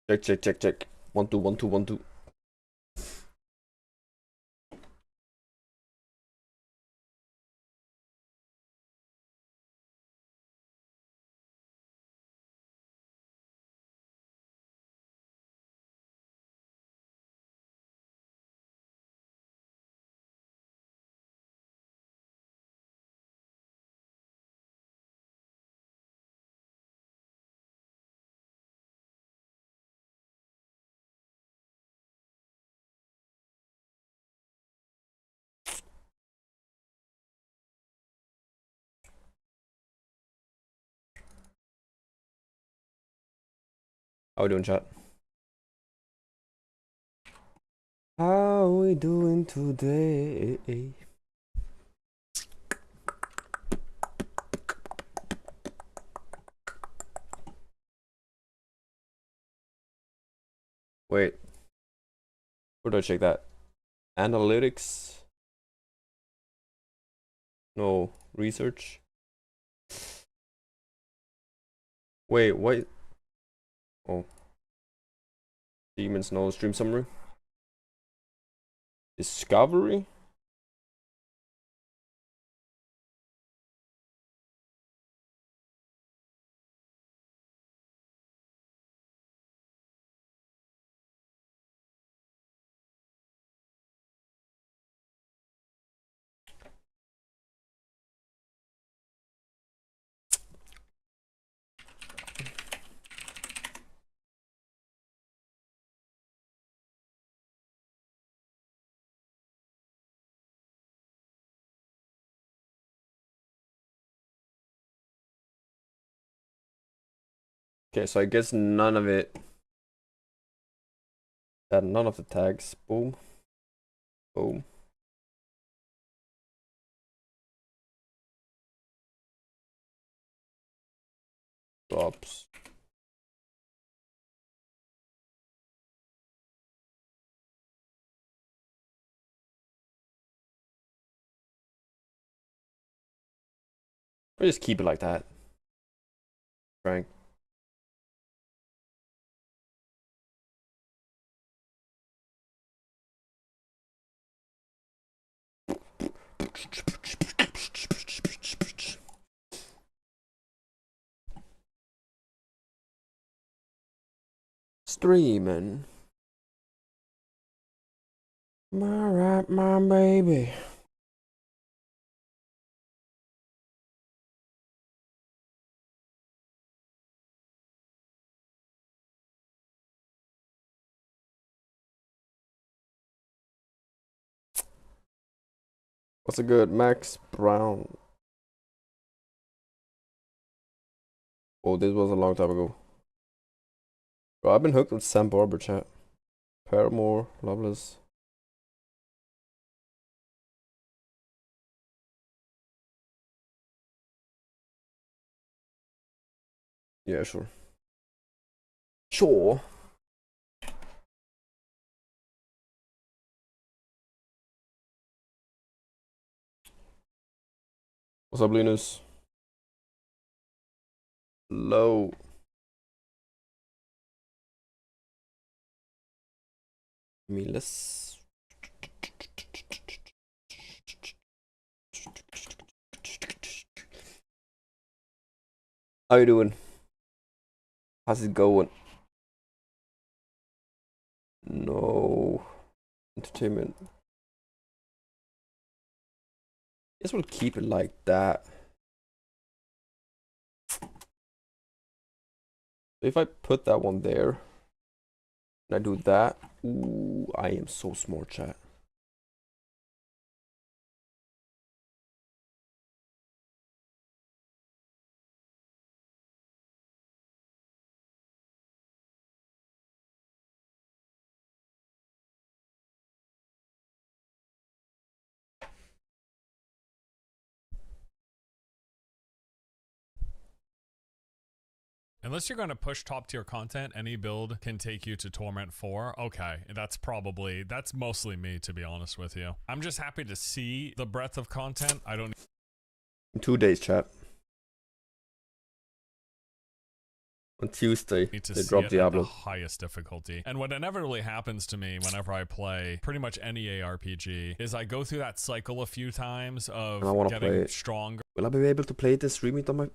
Check, check, check, check. 1 2 1 2 1 2. How we doing, chat? How we doing today? Wait, where do I check that? Analytics? No, research? Wait, what? Oh, Demons, no, stream summary? Discovery? Okay, so I guess none of it. None of the tags. Boom. Boom. Drops. Or just keep it like that. Frank. Streaming. Alright, my baby. What's a good Max Brown? Oh, this was a long time ago. Bro, I've been hooked with Sam Barber, chat. Paramore, Loveless. Yeah, sure. Sure. What's up, Linus? Low. Miles. How you doing? How's it going? No. Entertainment. Guess we'll keep it like that. If I put that one there, and I do that, ooh, I am so smart, chat. Unless you're going to push top tier content, any build can take you to Torment 4. Okay, that's mostly me, to be honest with you. I'm just happy to see the breadth of content. I don't. In 2 days, chat. On Tuesday, need to they see dropped it at the Diablo. highest difficulty. And what inevitably happens to me whenever I play pretty much any ARPG is I go through that cycle a few times of And I want to play getting it. stronger. Will I be able to play it this stream it on my...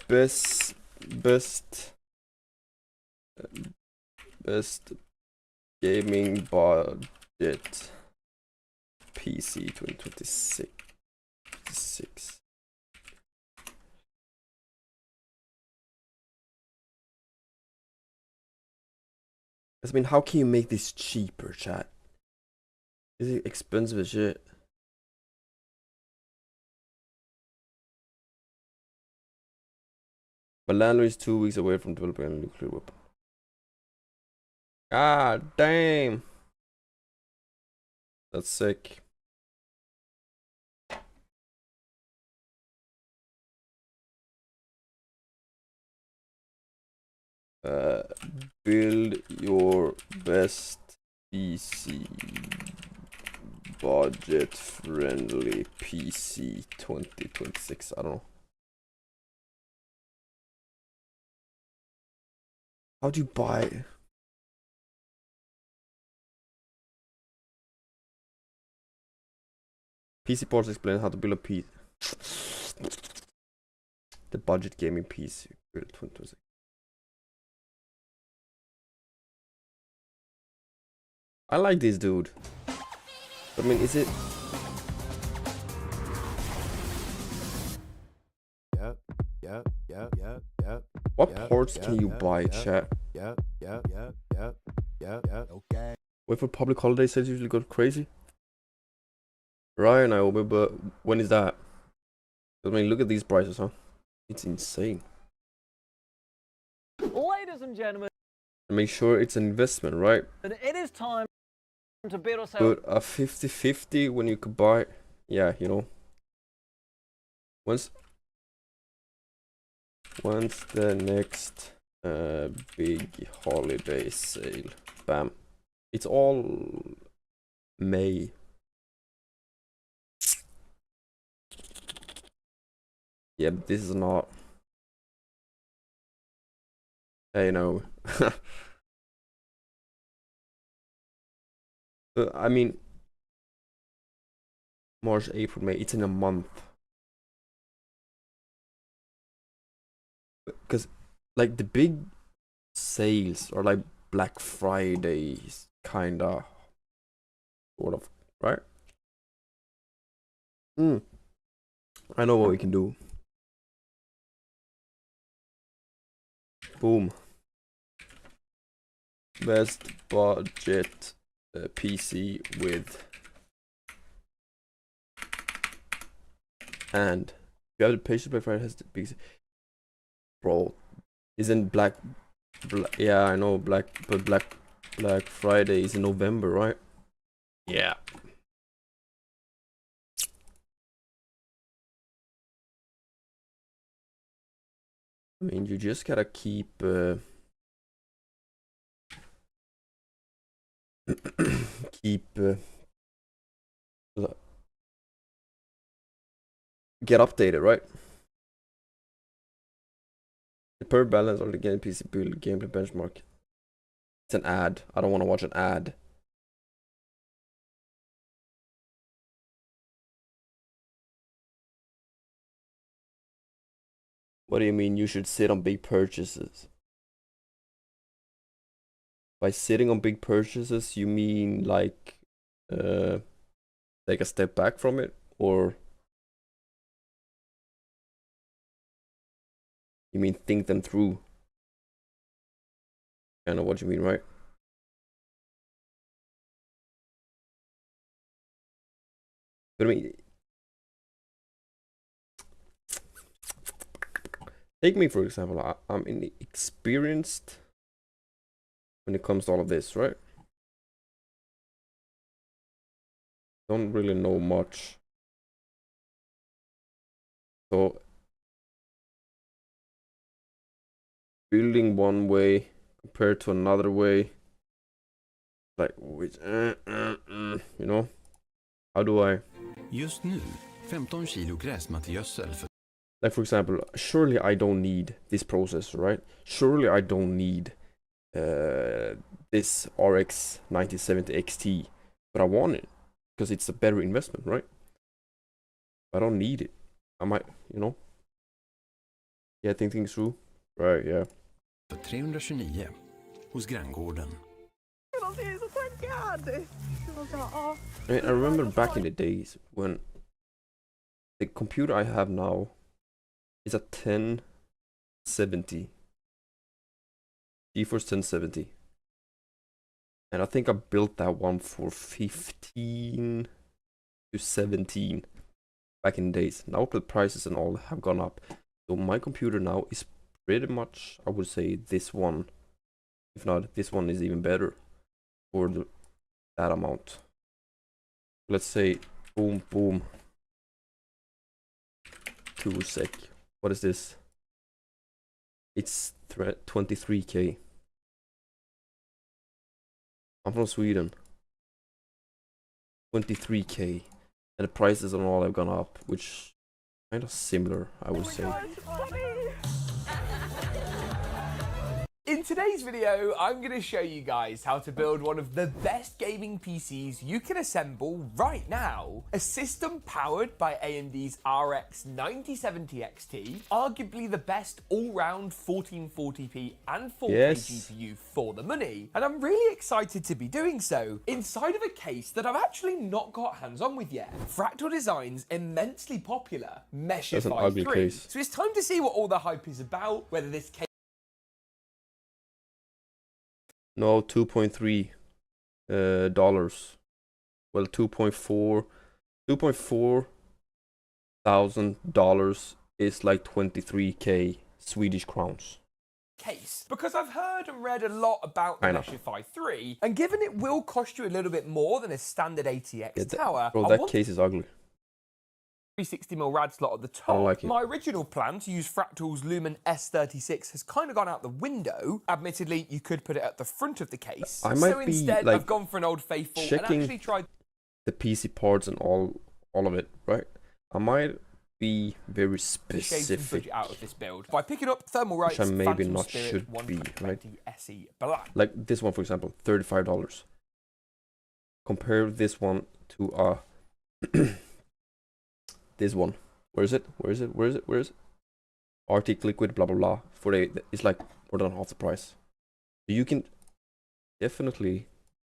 Best gaming budget PC 2026. I mean, how can you make this cheaper, chat? Is it expensive as shit? My landlord is 2 weeks away from developing a nuclear weapon. God damn. That's sick. Build your best PC. Budget friendly PC 2026. I don't know. How do you buy? PC parts explain how to build a PC. The budget gaming PC build 2026. I like this dude. I mean, is it? What parts can you buy, chat? Okay. Wait for public holiday sales usually go crazy. Ryan, I hope, but when is that? I mean, look at these prices, huh? It's insane. Ladies and gentlemen, Make sure it's an investment, right? it is time to build ourselves. But a 50-50 when you could buy, yeah, you know. Once the next big holiday sale, bam. It's all May. Yeah, but this is not. I know. I mean, March, April, May. It's in a month. Because, like, the big sales are like Black Fridays, kinda, sort of, right? I know what we can do. Boom. Best budget PC with, and if you have the patience, Black Friday has the biggest. Bro, isn't Black yeah, I know Black Friday is in November, right? Yeah. I mean, you just gotta keep get updated, right? The per balance or the game PC build gameplay benchmark. It's an ad. I don't want to watch an ad. What do you mean you should sit on big purchases? By sitting on big purchases, you mean like take a step back from it, or you mean think them through? Kind of what you mean, right? But I mean, take me for example. I'm inexperienced when it comes to all of this, right? Don't really know much. So building one way compared to another way. Like which, you know? How do I? Just nu, 15 kilo gräsmattegödsel för... Like for example, surely I don't need this processor, right? Surely I don't need this RX 9070 XT, but I want it because it's a better investment, right? I don't need it. I might, you know? Yeah, think things through. Right, yeah. För 329 hos granngården. I mean, I remember back in the days when the computer I have now is a 1070. GeForce 1070. And I think I built that one for 15 to 17 back in the days. Now the prices and all have gone up. So my computer now is pretty much, I would say, this one. If not, this one is even better for that amount. Let's say, boom, boom. 2 sec. What is this? It's 23k. I'm from Sweden. 23k. And the prices and all have gone up, which kind of similar, I would say. In today's video, I'm going to show you guys how to build one of the best gaming PCs you can assemble right now. A system powered by AMD's RX 9070 XT, arguably the best all-round 1440p and 4K GPU for the money. And I'm really excited to be doing so inside of a case that I've actually not got hands-on with yet. Fractal Design's immensely popular That's an ugly 3. case. So it's time to see what all the hype is about, whether this case No, $2.3 dollars. Well, 2.4 thousand dollars is like 23k Swedish crowns. Case, because I've heard and read a lot about the Meshify 3, and given it will cost you a little bit more than a standard ATX tower, Bro, that case is ugly. 360mm rad slot at the top. I don't like it. My original plan to use Fractal's Lumen S36 has kind of gone out the window. Admittedly, you could put it at the front of the case. I might so instead, be, like, I've gone for an old faithful and checking actually tried the PC parts and all of it, right? I might be very to shave some specific, budget out of this build by picking up Thermal Right's which I maybe Phantom not Spirit should be, right? 120 SE Black. Like this one, for example, $35. Compare this one to this one. Where is it? Arctic Liquid, blah blah blah. It's like more than half the price. So you can definitely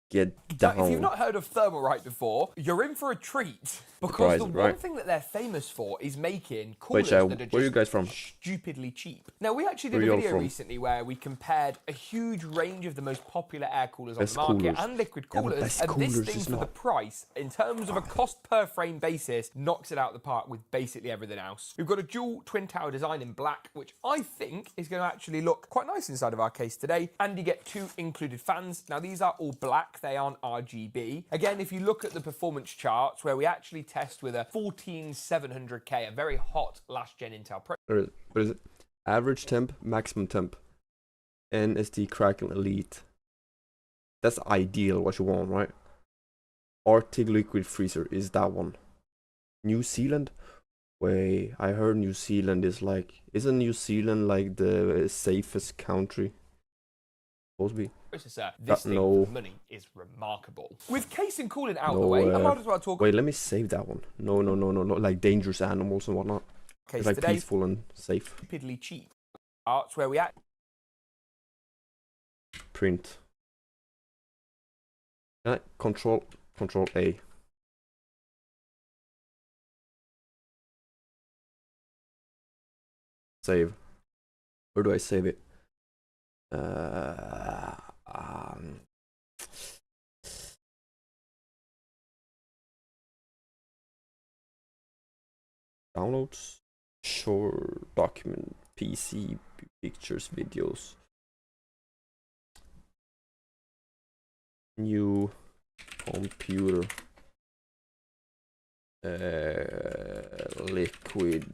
get down. If you've not heard of Thermal Right before, you're in for a treat. Because Surprise, the one right? thing that they're famous for is making Wait, coolers that are just where are you guys from? stupidly cheap. Now, we actually did Where a are you video from? recently where we compared a huge range of the most popular air coolers on Best the market coolers. and liquid Yeah, but coolers, best and this coolers thing is for the not- price, in terms of a cost per frame basis, knocks it out of the park with basically everything else. We've got a dual twin tower design in black, which I think is going to actually look quite nice inside of our case today, and you get 2 included fans. Now, these are all black, they aren't RGB. Again, if you look at the performance charts, where we actually test with a 14700K, a very hot last-gen Intel Pro. What is it? Average temp, maximum temp. NSD Kraken Elite. That's ideal, what you want, right? Arctic Liquid Freezer is that one. New Zealand? Wait, I heard New Zealand is like... Isn't New Zealand like the safest country? Supposed to be. Processor, this thing no. for money is remarkable. With case and cooling out No, the way, I might as well talk Wait, let me save that one. No, like dangerous animals and whatnot. case It's like today. peaceful and safe. Stupidly cheap arts where we act. Print. Can I control A? Save. Where do I save it? Downloads, short document, PC, pictures, videos. New computer. Liquid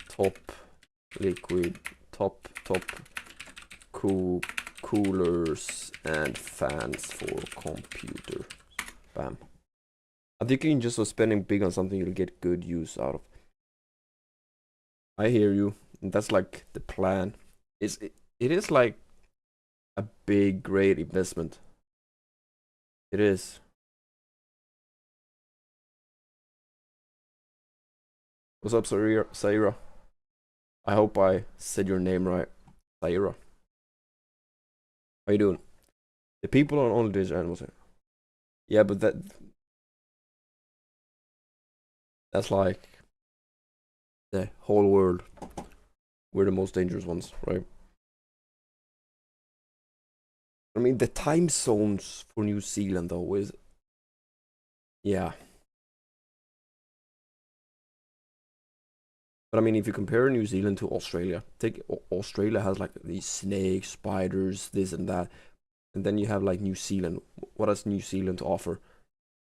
top coolers and fans for computer. Bam. I think you can just spending big on something you'll get good use out of. I hear you. That's like the plan. It is like a big, great investment. It is. What's up, Saira? I hope I said your name right. Saira. How you doing? The people on only digital animals. Yeah, but that's like the whole world. We're the most dangerous ones, right? I mean, the time zones for New Zealand though is, yeah. But I mean, if you compare New Zealand to Australia, take Australia has like these snakes, spiders, this and that, and then you have like New Zealand. What has New Zealand to offer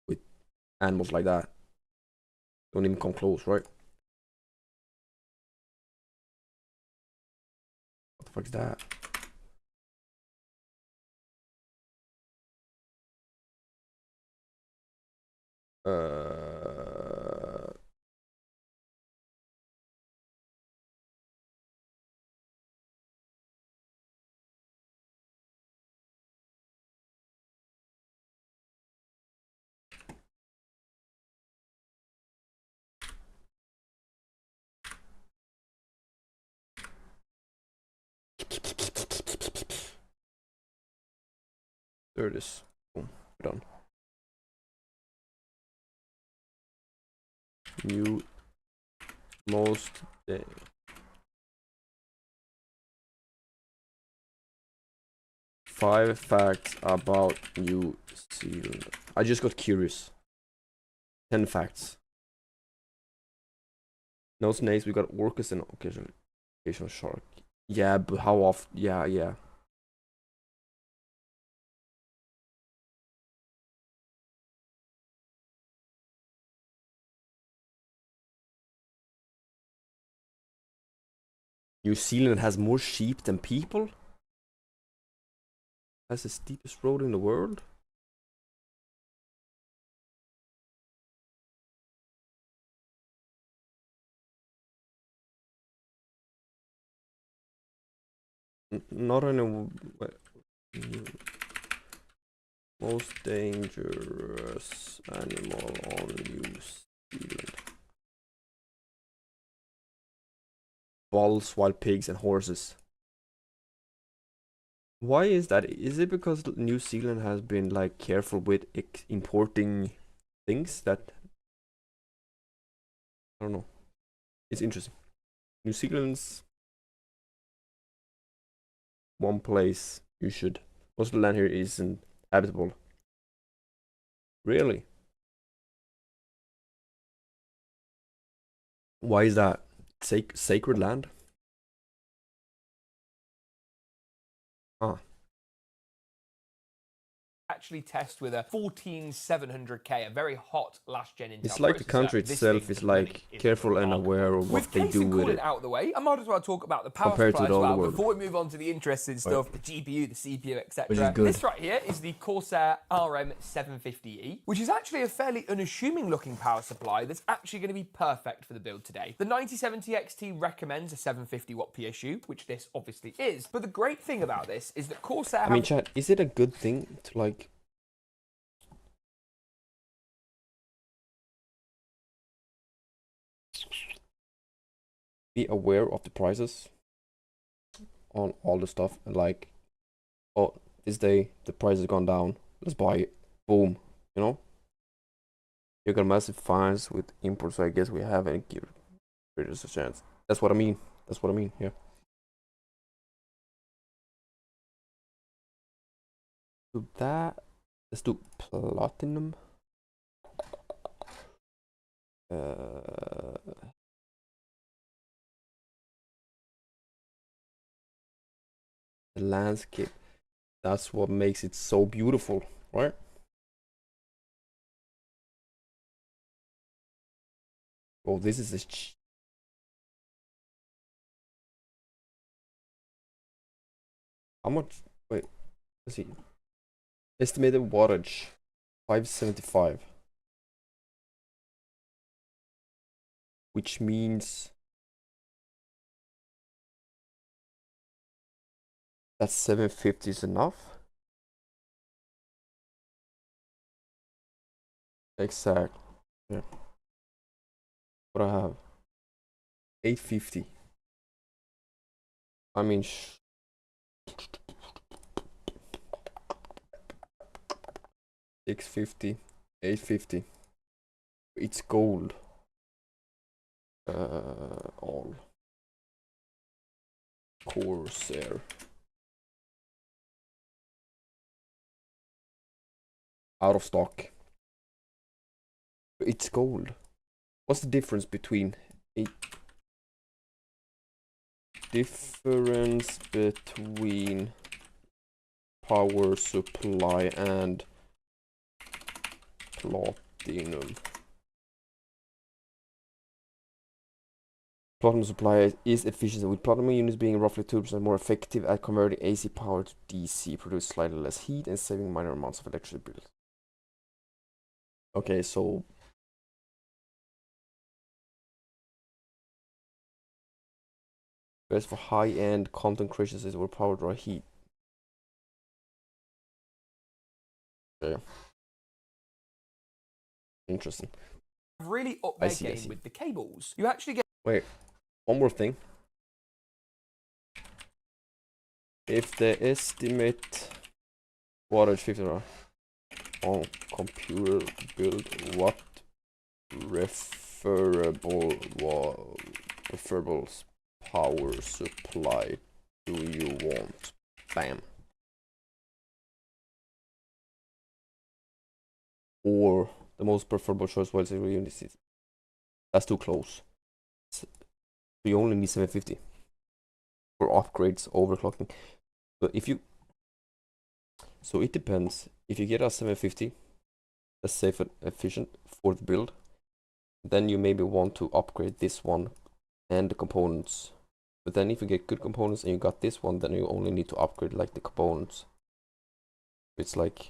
with animals like that? Don't even come close, right? What the fuck is that? There it is. Boom. We're done. New most day. Five facts about New Zealand. I just got curious. 10 facts. No snakes. We got orcas and occasional shark. Yeah, but how often? Yeah. New Zealand has more sheep than people? Has the steepest road in the world? Not in a... Most dangerous animal on New Zealand. Bulls, wild pigs, and horses. Why is that? Is it because New Zealand has been like careful with importing things that... I don't know. It's interesting. New Zealand's one place you should... Most of the land here isn't habitable. Really? Why is that? Sacred land? Ah. Actually test with a 14700K, a very hot last gen Intel It's like the processor. country This itself thing is really like is careful and remarkable. aware of what With they case do and with cooling it out of the way, I might as well talk about the power compared to supply the as older well world. before we move on to the interesting stuff, the GPU, the CPU, Which etc. is good. This right here is the Corsair RM750E, which is actually a fairly unassuming looking power supply that's actually going to be perfect for the build today. The 9070 XT recommends a 750 watt PSU, which this obviously is, but the great thing about this is that Corsair I mean, chat, is it a good thing to like... be aware of the prices on all the stuff and like, oh, this day the price has gone down, let's buy it, boom, you know? You got massive fines with imports, so I guess we haven't given British a chance. That's what I mean. Yeah. Do that. Let's do platinum. The landscape. That's what makes it so beautiful, right? Oh, this is a How much? Wait, let's see. Estimated wattage 575, which means that 750 is enough. Exactly. Yeah. What I have 850. I mean, 650, 850. It's gold. All Corsair. Out of stock. It's gold. What's the difference between power supply and platinum? Platinum supply is efficient, with platinum units being roughly 2% more effective at converting AC power to DC, produce slightly less heat and saving minor amounts of electricity bills. Okay, so best for high-end content creators is where power draw heat. Okay. Interesting. Really up their game with the cables. You actually get. Wait, one more thing. If the estimate wattage 50 on computer build, what preferable power supply do you want? Bam. Or the most preferable choice was units. That's too close. So you only need 750 for upgrades, overclocking. But if you, so it depends. If you get a 750, that's safe and efficient for the build, then you maybe want to upgrade this one and the components. But then if you get good components and you got this one, then you only need to upgrade like the components. It's like,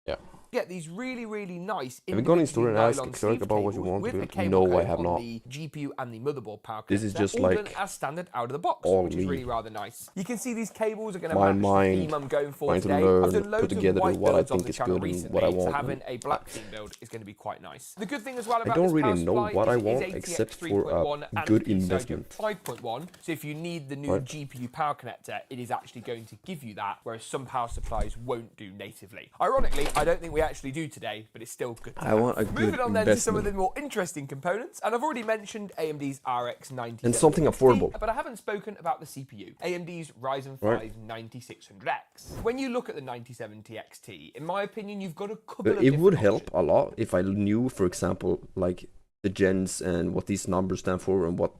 yeah. Get these really nice. Have you gone in store and asked Xeric about what you want to do? No, I have not. The GPU and the motherboard power. This is just like as standard out of the box, all which is really rather nice. You can see these cables are going to my match mind, the theme I'm going for trying today. to learn, I've done loads put together of white what I builds on think the is channel good and recently, what I so want. having a black theme build is going to be quite nice. The good thing as well about I don't this power really know supply what I is it is want ATX except for 3.1 a and good PCIe investment. 5.1. So if you need the new GPU power connector, it is actually going to give you that, whereas some power supplies won't do natively. Ironically, I don't think we actually do today, but it's still good to I want a good Moving on then to some of investment. the more interesting components, and I've already mentioned AMD's RX 90 And something affordable. but I haven't spoken about the CPU, AMD's Ryzen 5 9600X. When you look at the 9070 XT, in my opinion, you've got a couple of It would different help options. a lot if I knew, for example, like the gens and what these numbers stand for and what,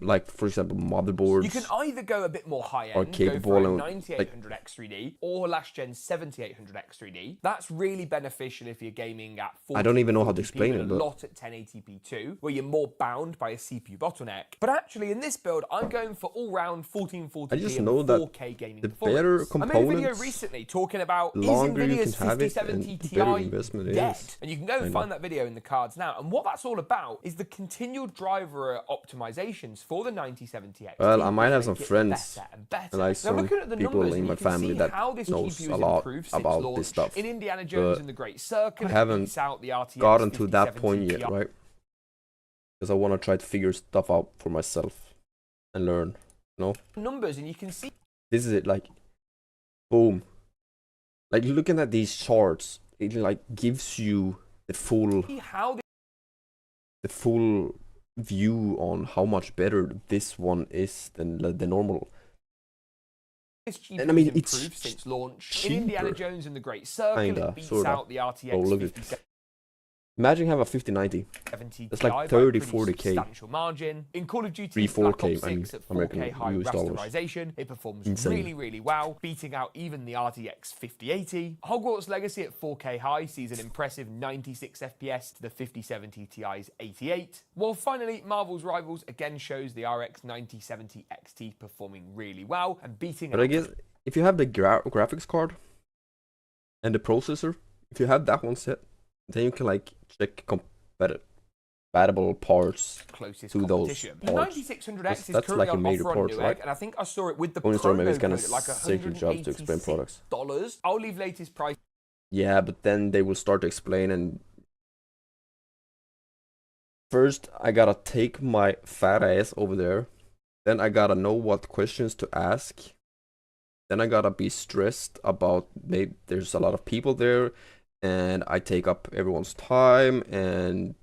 like for example, motherboards. You can either go a bit more high-end, are go capable for a and, 9800X3D or last gen 7800X3D. That's really beneficial if you're gaming at 40, I don't even know how to 40p, explain but it, a but lot at 1080p too, where you're more bound by a CPU bottleneck. But actually, in this build, I'm going for all-round 1440p I just and know that 4K gaming the performance. better I made a video components, recently talking about the is longer you NVIDIA's can have it, 5070 and the better Ti investment it dead? is. And you can go and find that video in the cards now. And what that's all about is the continual driver optimizations for the 9070 XT. Well, I might have some Make it friends better and better. and like Now, some looking at the people numbers, in you my can family see that how this knows GPU a has lot improved since about launch. this stuff. In Indiana Jones But and the Great Circle, I haven't it beats out the RTX gotten to that 5070 point yet, Ti. right? Because I want to try to figure stuff out for myself and learn. You know, Numbers, and you can see this is it. Like, boom. Like looking at these charts, it like gives you the full how view on how much better this one is than the normal. this GPU And I mean, has it's improved since launch. cheaper. In Indiana Jones and the Great Circle, Kinda, it beats sorta. out the RTX Oh, look at 5070 Imagine have a 5090. 70 That's Ti like by a 30, pretty 40K. substantial margin. In Call of Duty 3, Black 4K, Ops I mean, 6 at 4K American high US dollars. rasterization, it performs Insane. really well, beating out even the RTX 5080. Hogwarts Legacy at 4K high sees an impressive 96 FPS to the 5070 Ti's 88. While finally, Marvel's Rivals again shows the RX 9070 XT performing really well and beating But out I guess if you have the graphics card and the processor, if you have that one set, then you can like check compatible parts closest to those competition. The parts. 9600X is That's currently like a on major offer on part, Newegg, right? and I think I saw it with the Only story maybe promo it's kind code of at like second job to explain products. $186. I'll leave latest price. Yeah, but then they will start to explain, and first I gotta take my fat ass over there. Then I gotta know what questions to ask. Then I gotta be stressed about maybe there's a lot of people there, and I take up everyone's time, and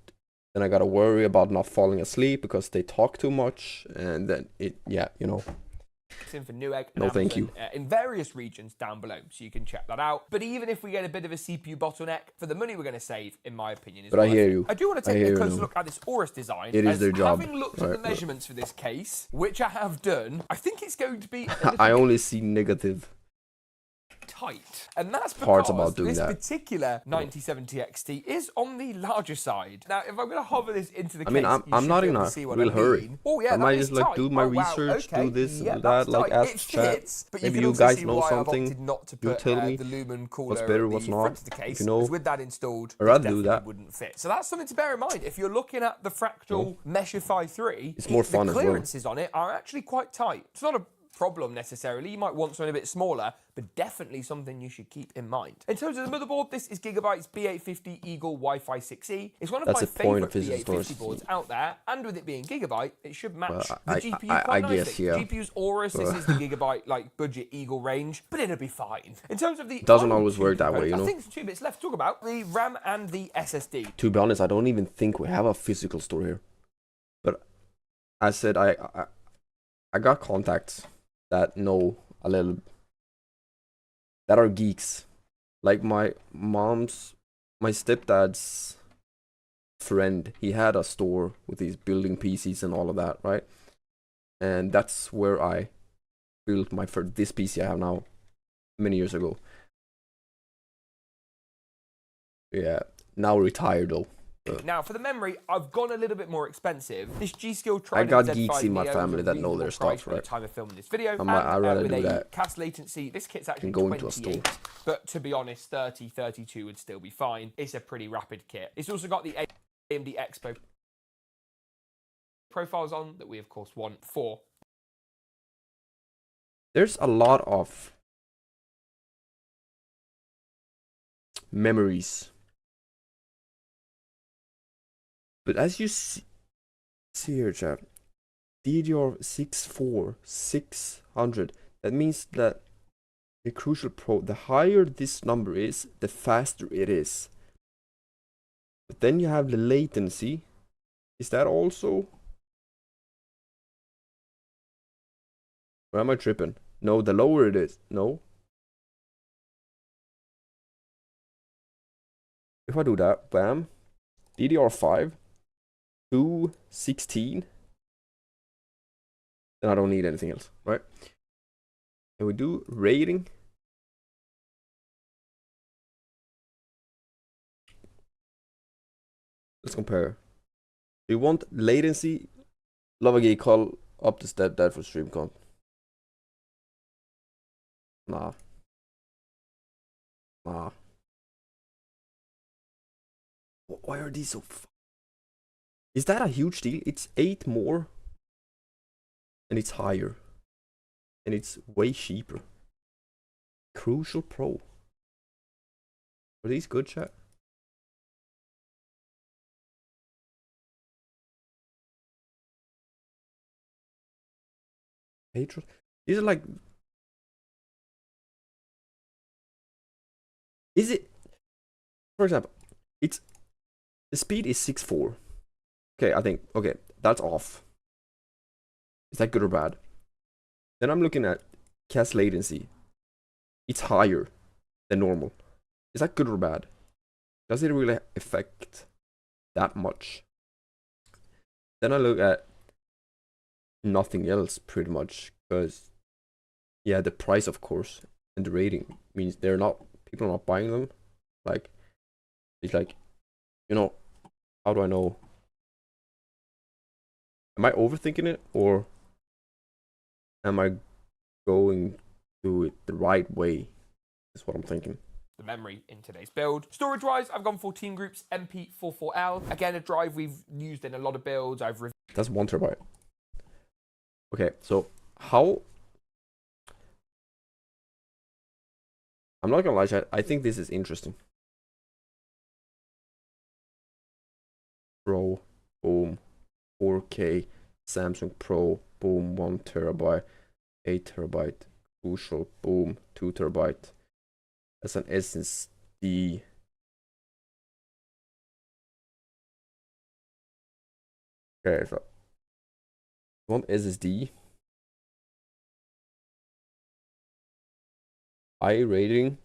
then I gotta worry about not falling asleep because they talk too much, and then yeah, you know. In for Newegg and No, Amazon, thank you. In various regions down below, so you can check that out. But even if we get a bit of a CPU bottleneck, for the money we're going to save, in my opinion, is But I worth hear it. you. I do want to I take hear a you, closer no. look at this Aorus design. It is as their job. Having looked at Right, the but- measurements for this case, which I have done, I think it's going to be a little I bit only see negative tight. And that's parts because about doing this that. particular 9070 XT is on the larger side. Now, if I'm going to hover this into the I mean, case, you I'm should not be in able a to see what real I hurry. mean. Oh, yeah, I might that is just like tight. do my Oh, wow, research, okay. do this Yeah, and that's that, like tight. ask It chat. fits, but Maybe you, you can also guys see know why I've something. opted not to You put tell me the Lumen cooler what's better, at the what's not. front of the case, If you know, because with that installed, I'd it rather do definitely that. wouldn't fit. So that's something to bear in mind. If you're looking at the Fractal Meshify 3, It's more fun the as well. clearances on it are actually quite tight. It's not a problem necessarily. You might want something a bit smaller, but definitely something you should keep in mind. In terms of the motherboard, this is Gigabyte's B850 Eagle Wi-Fi 6E. It's one of That's my the point of favourite his B850 stores. boards out there, and with it being Gigabyte, it should match Well, the GPU quite I guess, nicely. yeah. GPU's Aorus, this is the Gigabyte like budget Eagle range, but it'll be fine. In terms of the Doesn't other always two work that way, you components, know. I think there's 2 bits left to talk about: the RAM and the SSD. To be honest, I don't even think we have a physical store here. But I said I got contacts that know a little, that are geeks. Like my stepdad's friend, he had a store with these building PCs and all of that, right? And that's where I built my first, this PC I have now, many years ago. Yeah, now retired though. Now, for the memory, I've gone a little bit more expensive. This G-Skill I Trident got Z5 geeks in my Neo is family a that know their reasonable price stuff, for the right? time of filming this video, I'd rather with do a that cast latency, this kit's actually than go into a 28, but to be honest, 30, 32 would still be fine. It's a pretty rapid kit. It's also got the AMD Expo profiles on that we, of course, want for. There's a lot of memories. But as you see here, chat, DDR64 600, that means that the Crucial Pro, the higher this number is, the faster it is. But then you have the latency. Is that also? Or am I tripping? No, the lower it is. No. If I do that, bam, DDR5, 216, then I don't need anything else, right? And we do rating. Let's compare. Do you want latency? Love a gay, call up the stepdad for stream comp. Nah. Nah. Why are these so Is that a huge deal? It's 8 more. And it's higher. And it's way cheaper. Crucial Pro. Are these good, chat? Patron? These are like... Is it... For example, it's... The speed is 6.4. Okay, I think... Okay, that's off. Is that good or bad? Then I'm looking at cast latency. It's higher than normal. Is that good or bad? Does it really affect that much. Then I look at nothing else pretty much, because yeah, the price of course and the rating means people are not buying them. Like it's like, you know, how do I know? Am I overthinking it, or am I going to it the right way? That's what I'm thinking. The memory in today's build. Storage wise, I've gone for Team Group's MP44L. Again, a drive we've used in a lot of builds. That's 1 terabyte. Okay, so how? I'm not gonna lie, chat. I think this is interesting. Pro, boom, 4K, Samsung Pro, boom, 1 terabyte, 8 terabyte, Crucial, boom, 2 terabyte. That's an SSD. Okay, so you want SSD? I rating.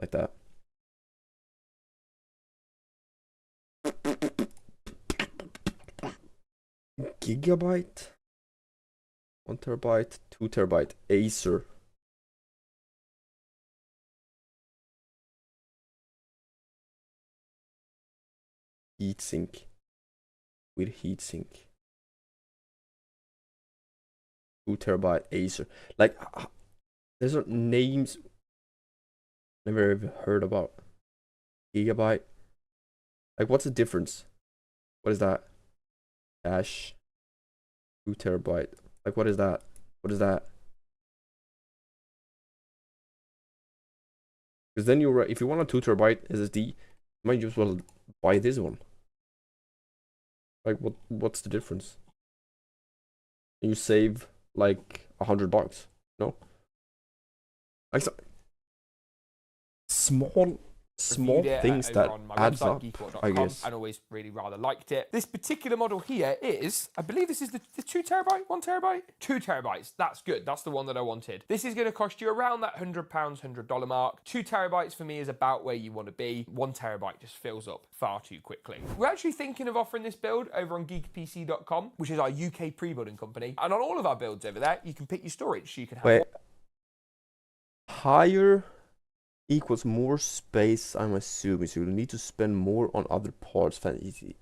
Like that. Gigabyte, 1 terabyte, 2 terabyte, Acer. Heatsink with heatsink. 2 terabyte Acer. Like, there's names never ever heard about. Gigabyte. Like, what's the difference? What is that? Cache. 2 terabyte. Like, what is that? What is that? Because then if you want a 2 terabyte SSD, you might just well buy this one. Like, what's the difference? You save like $100, no? Like, small things that adds up, I guess. And always really rather liked it. This particular model here is, I believe this is the 2 terabyte, 1 terabyte? 2 terabytes, that's good, that's the one that I wanted. This is gonna cost you around that £100, $100 mark. 2 terabytes for me is about where you wanna be. 1 terabyte just fills up far too quickly. We're actually thinking of offering this build over on geekpc.com, which is our UK pre-building company. And on all of our builds over there, you can pick your storage, so you can have higher equals more space, I'm assuming, so you'll need to spend more on other parts. Fancy.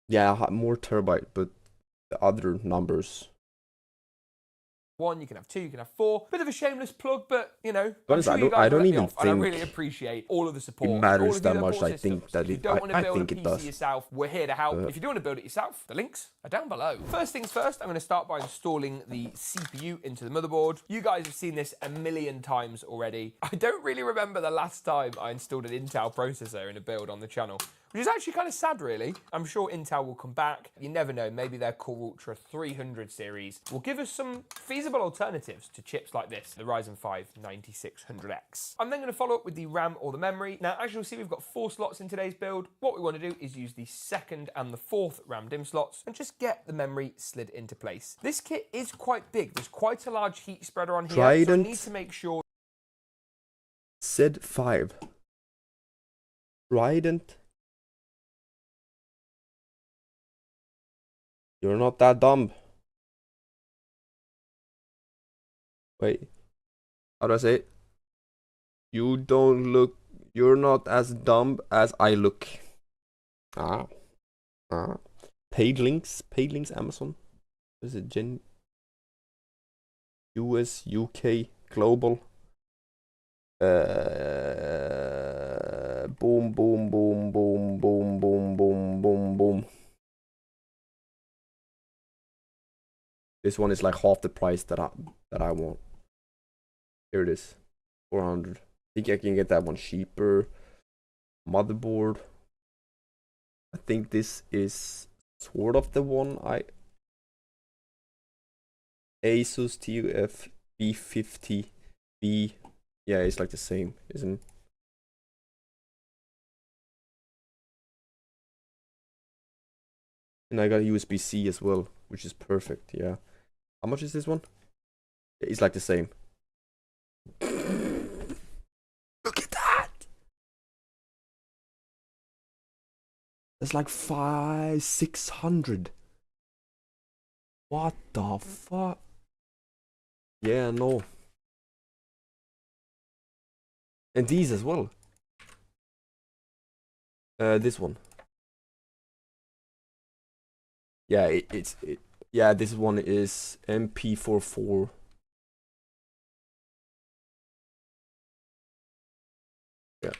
Yeah, more terabyte, but the other numbers. 1, you can have 2, you can have 4. Bit of a shameless plug, but you know, Honestly, I don't even think and I really appreciate all of the support. it matters that much. I think that if you don't want to build a PC does. yourself, we're here to help. If you do want to build it yourself, the links are down below. First things first, I'm going to start by installing the CPU into the motherboard. You guys have seen this a million times already. I don't really remember the last time I installed an Intel processor in a build on the channel, which is actually kind of sad, really. I'm sure Intel will come back. You never know, maybe their Core Ultra 300 series will give us some feasible alternatives to chips like this, the Ryzen 5 9600X. I'm then going to follow up with the RAM or the memory. Now, as you'll see, we've got 4 slots in today's build. What we want to do is use the 2nd and the 4th RAM DIMM slots and just get the memory slid into place. This kit is quite big. There's quite a large heat spreader on here, Trident so I need to make sure... Z5. Trident. You're not that dumb. Wait. How do I say it? You don't look... You're not as dumb as I look. Paid links, Amazon. What is it? US, UK, global. Boom, boom, boom, boom, boom, boom, boom, boom, boom. This one is like half the price that I want. Here it is, 400. I think I can get that one cheaper. Motherboard. I think this is sort of the one I... Asus TUF B50 B. Yeah, it's like the same, isn't it? And I got USB-C as well, which is perfect. Yeah. How much is this one? It's like the same. Look at that. That's like 600. What the fuck? Yeah, no. And these as well. This one. Yeah, yeah, this one is MP44. Yeah.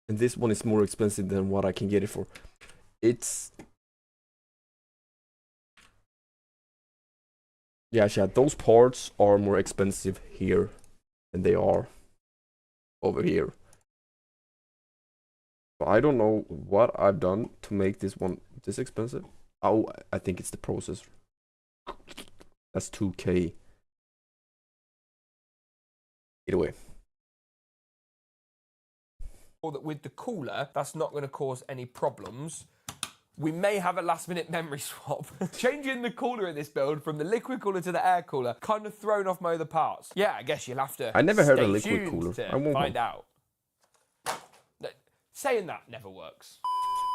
And this one is more expensive than what I can get it for. It's... Yeah, chat, those parts are more expensive here than they are over here. So I don't know what I've done to make this one this expensive. Oh, I think it's the processor. That's 2K. Either way. That with the cooler, that's not going to cause any problems. We may have a last minute memory swap. Changing the cooler in this build from the liquid cooler to the air cooler kind of thrown off my other parts. Yeah, I guess you'll have to I never heard of stay liquid tuned cooler. to I won't find out. Saying that never works.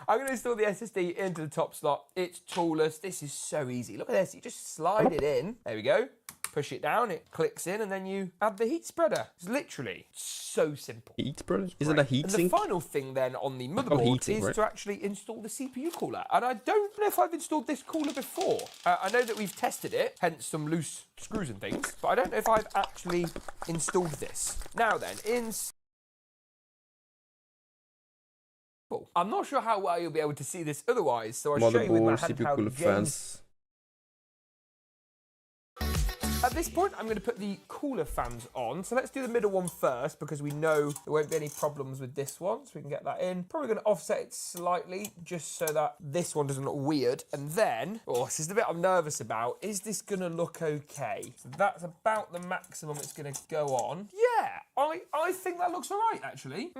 I'm going to install the SSD into the top slot. It's toolless. This is so easy. Look at this. You just slide it in. There we go. Push it down. It clicks in, and then you add the heat spreader. It's literally so simple. Heat spreader? Is it a heat and sink? The final thing then on the motherboard is right? to actually install the CPU cooler. And I don't know if I've installed this cooler before. I know that we've tested it, hence some loose screws and things, but I don't know if I've actually installed this. Now then, I'm not sure how well you'll be able to see this otherwise, so I'll show you with my Motherboard, CPU handheld cooler, James. fans. At this point, I'm going to put the cooler fans on. So let's do the middle one first, because we know there won't be any problems with this one. So we can get that in. Probably going to offset it slightly, just so that this one doesn't look weird. And then, oh, this is the bit I'm nervous about. Is this going to look okay? So that's about the maximum it's going to go on. Yeah, I think that looks all right, actually.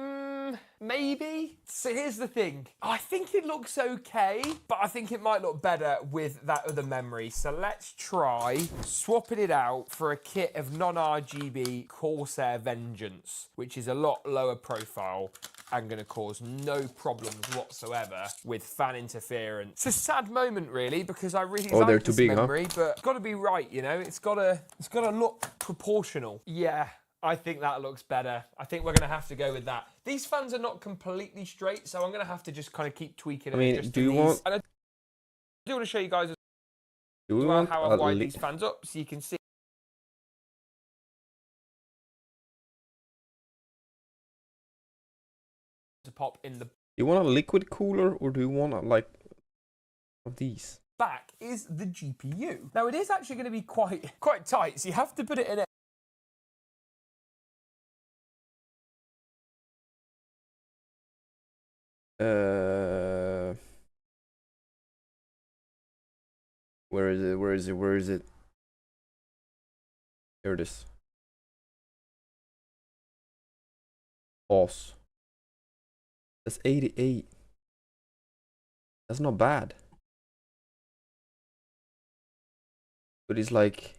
Maybe. So here's the thing. I think it looks okay, but I think it might look better with that other memory. So let's try swapping it out for a kit of non-RGB Corsair Vengeance, which is a lot lower profile and going to cause no problems whatsoever with fan interference. It's a sad moment, really, because I really like they're this too big, memory, but it's got to be right, you know. It's got to look proportional. Yeah. I think that looks better. I think we're going to have to go with that. These fans are not completely straight, so I'm going to have to just kind of keep tweaking it. I mean, just do you want... And I do want to show you guys as Do we well want how I wired these fans up, so you can see. To pop in the You want a liquid cooler, or do you want like of these? back is the GPU. Now it is actually going to be quite tight, so you have to put it in it. Where is it? Where is it? Where is it? Here it is. Pause. That's 88. That's not bad. But it's like,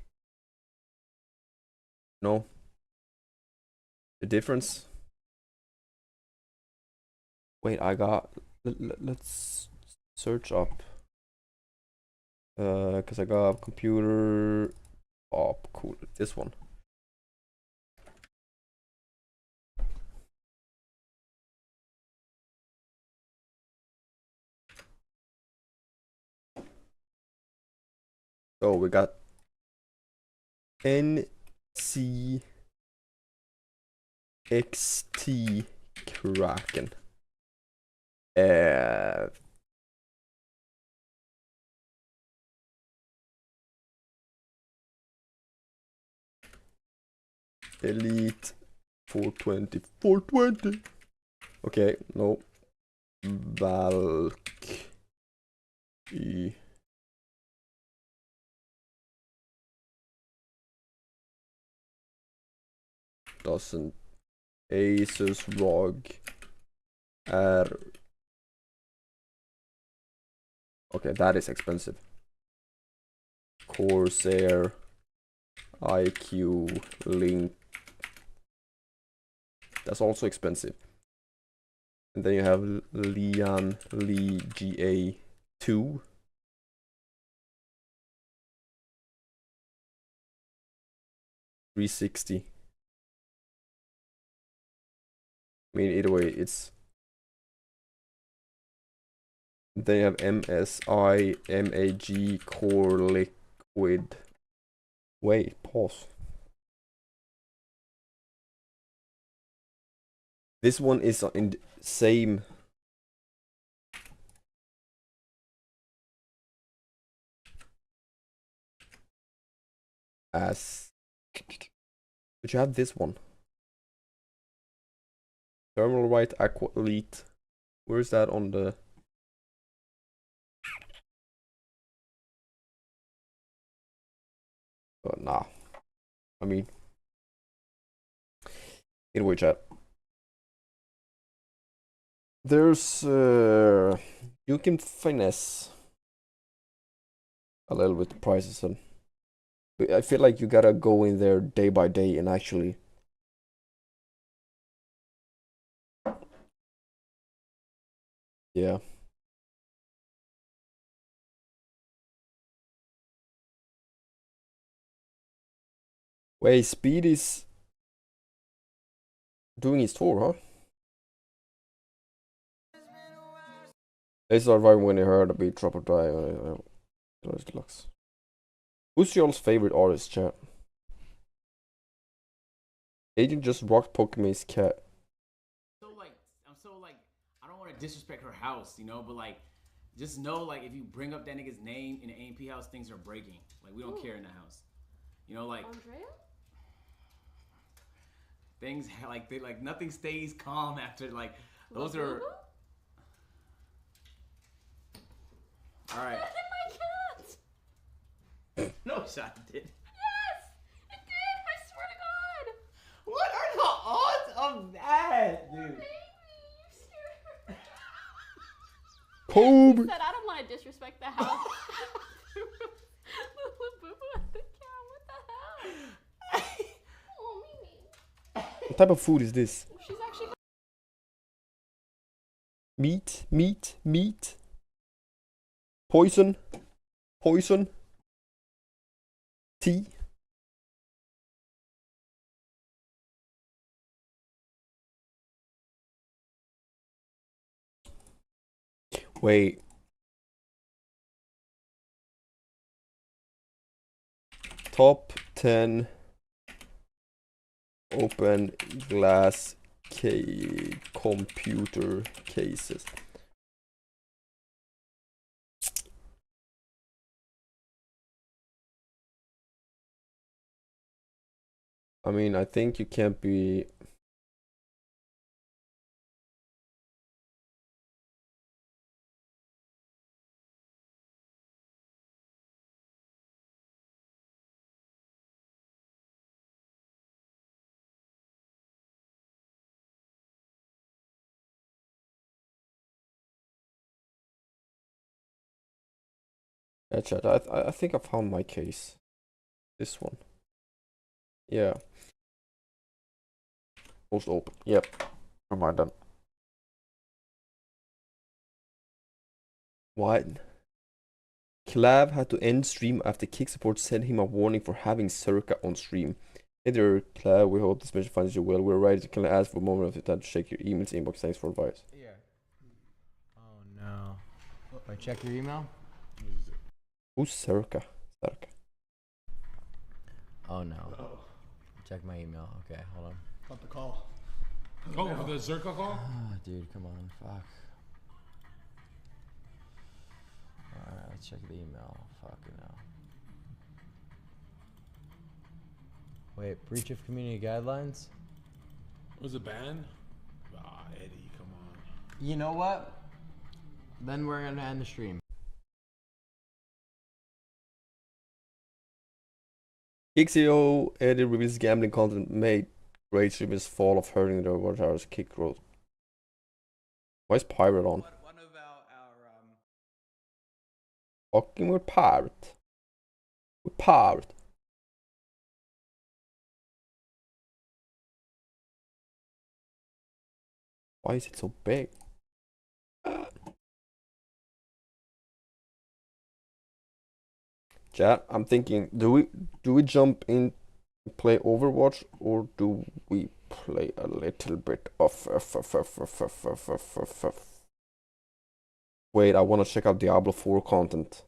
no. The difference. Wait, I got. Let's search up. Cause I got computer. Oh, cool. This one. So we got NCXT Kraken. Elite 420. Okay, no. Bulk. doesn't. Asus ROG R. Okay, that is expensive. Corsair IQ Link. That's also expensive. And then you have Lian Li GA2. $360. I mean, either way, it's. Then you have MSI MAG Core Liquid. Wait, pause. This one is in the same. As. But you have this one. Thermal White Aqua Elite. Where's that on the? Nah. I mean. Anyway, chat. There's you can finesse a little bit the prices, and I feel like you gotta go in there day by day and actually yeah. Wait, Speed is doing his tour, huh? They started vibing when they heard a beat drop or die. Deluxe. Who's y'all's favorite artist, chat? Agent just rocked Pokemon's cat. I'm so like, I don't want to disrespect her house, you know, but like, just know like if you bring up that nigga's name in the AMP house, things are breaking. Like we don't care in the house, you know, like. Andrea? Things like nothing stays calm after like those are. All right. My cat. No shot did. Yes, it did. I swear to God. What are the odds of that, dude? Baby, you scared her. Kobe. He said, I don't want to disrespect the house. Boo-boo at the cat. What the hell? Oh, Mimi. What type of food is this? She's actually. Meat. Poison. Tea. Wait. Top 10 open glass computer cases. I mean, I think you can't be. Yeah, chat. I think I found my case. This one. Yeah. Most open. Yep. Never mind then. What? Clav had to end stream after Kick Support sent him a warning for having Circa on stream. Hey there, Clav. We hope this mission finds you well. We're ready to kind of ask for a moment of your time to check your emails inbox. Thanks for advice. Yeah. Oh no. I check your email? Who's Circa? Oh no. Check my email. Okay, hold on. Got the call. Oh, for the Zerka call? Ah, dude, come on. Fuck. Alright, let's check the email. Fucking hell. Wait, breach of community guidelines? Was it banned? Ah, Eddie, come on. You know what? Then we're gonna end the stream. XEO Eddie reveals gambling content made Great stream is fall of hurting the watch hours kick growth. Why is pirate on? One of our Fucking with pirate. With pirate. Why is it so big? Chat, I'm thinking, do we jump in, play Overwatch, or do we play a little bit of Wait, I want to check out Diablo 4 content.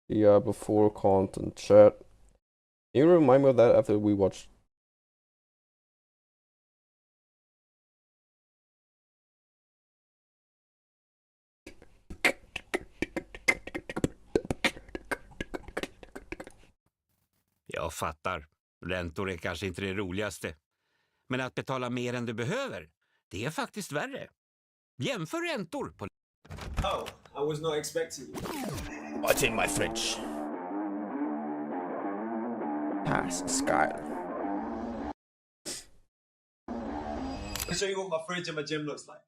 Diablo 4 content, chat. Can you remind me of that after we watch? Jag fattar. Räntor är kanske inte det roligaste. Men att betala mer än du behöver, det är faktiskt värre. Jämför räntor på... Oh, I was not expecting you. What's in my fridge? Pass Skyler. I'll show you what my fridge and my gym looks like.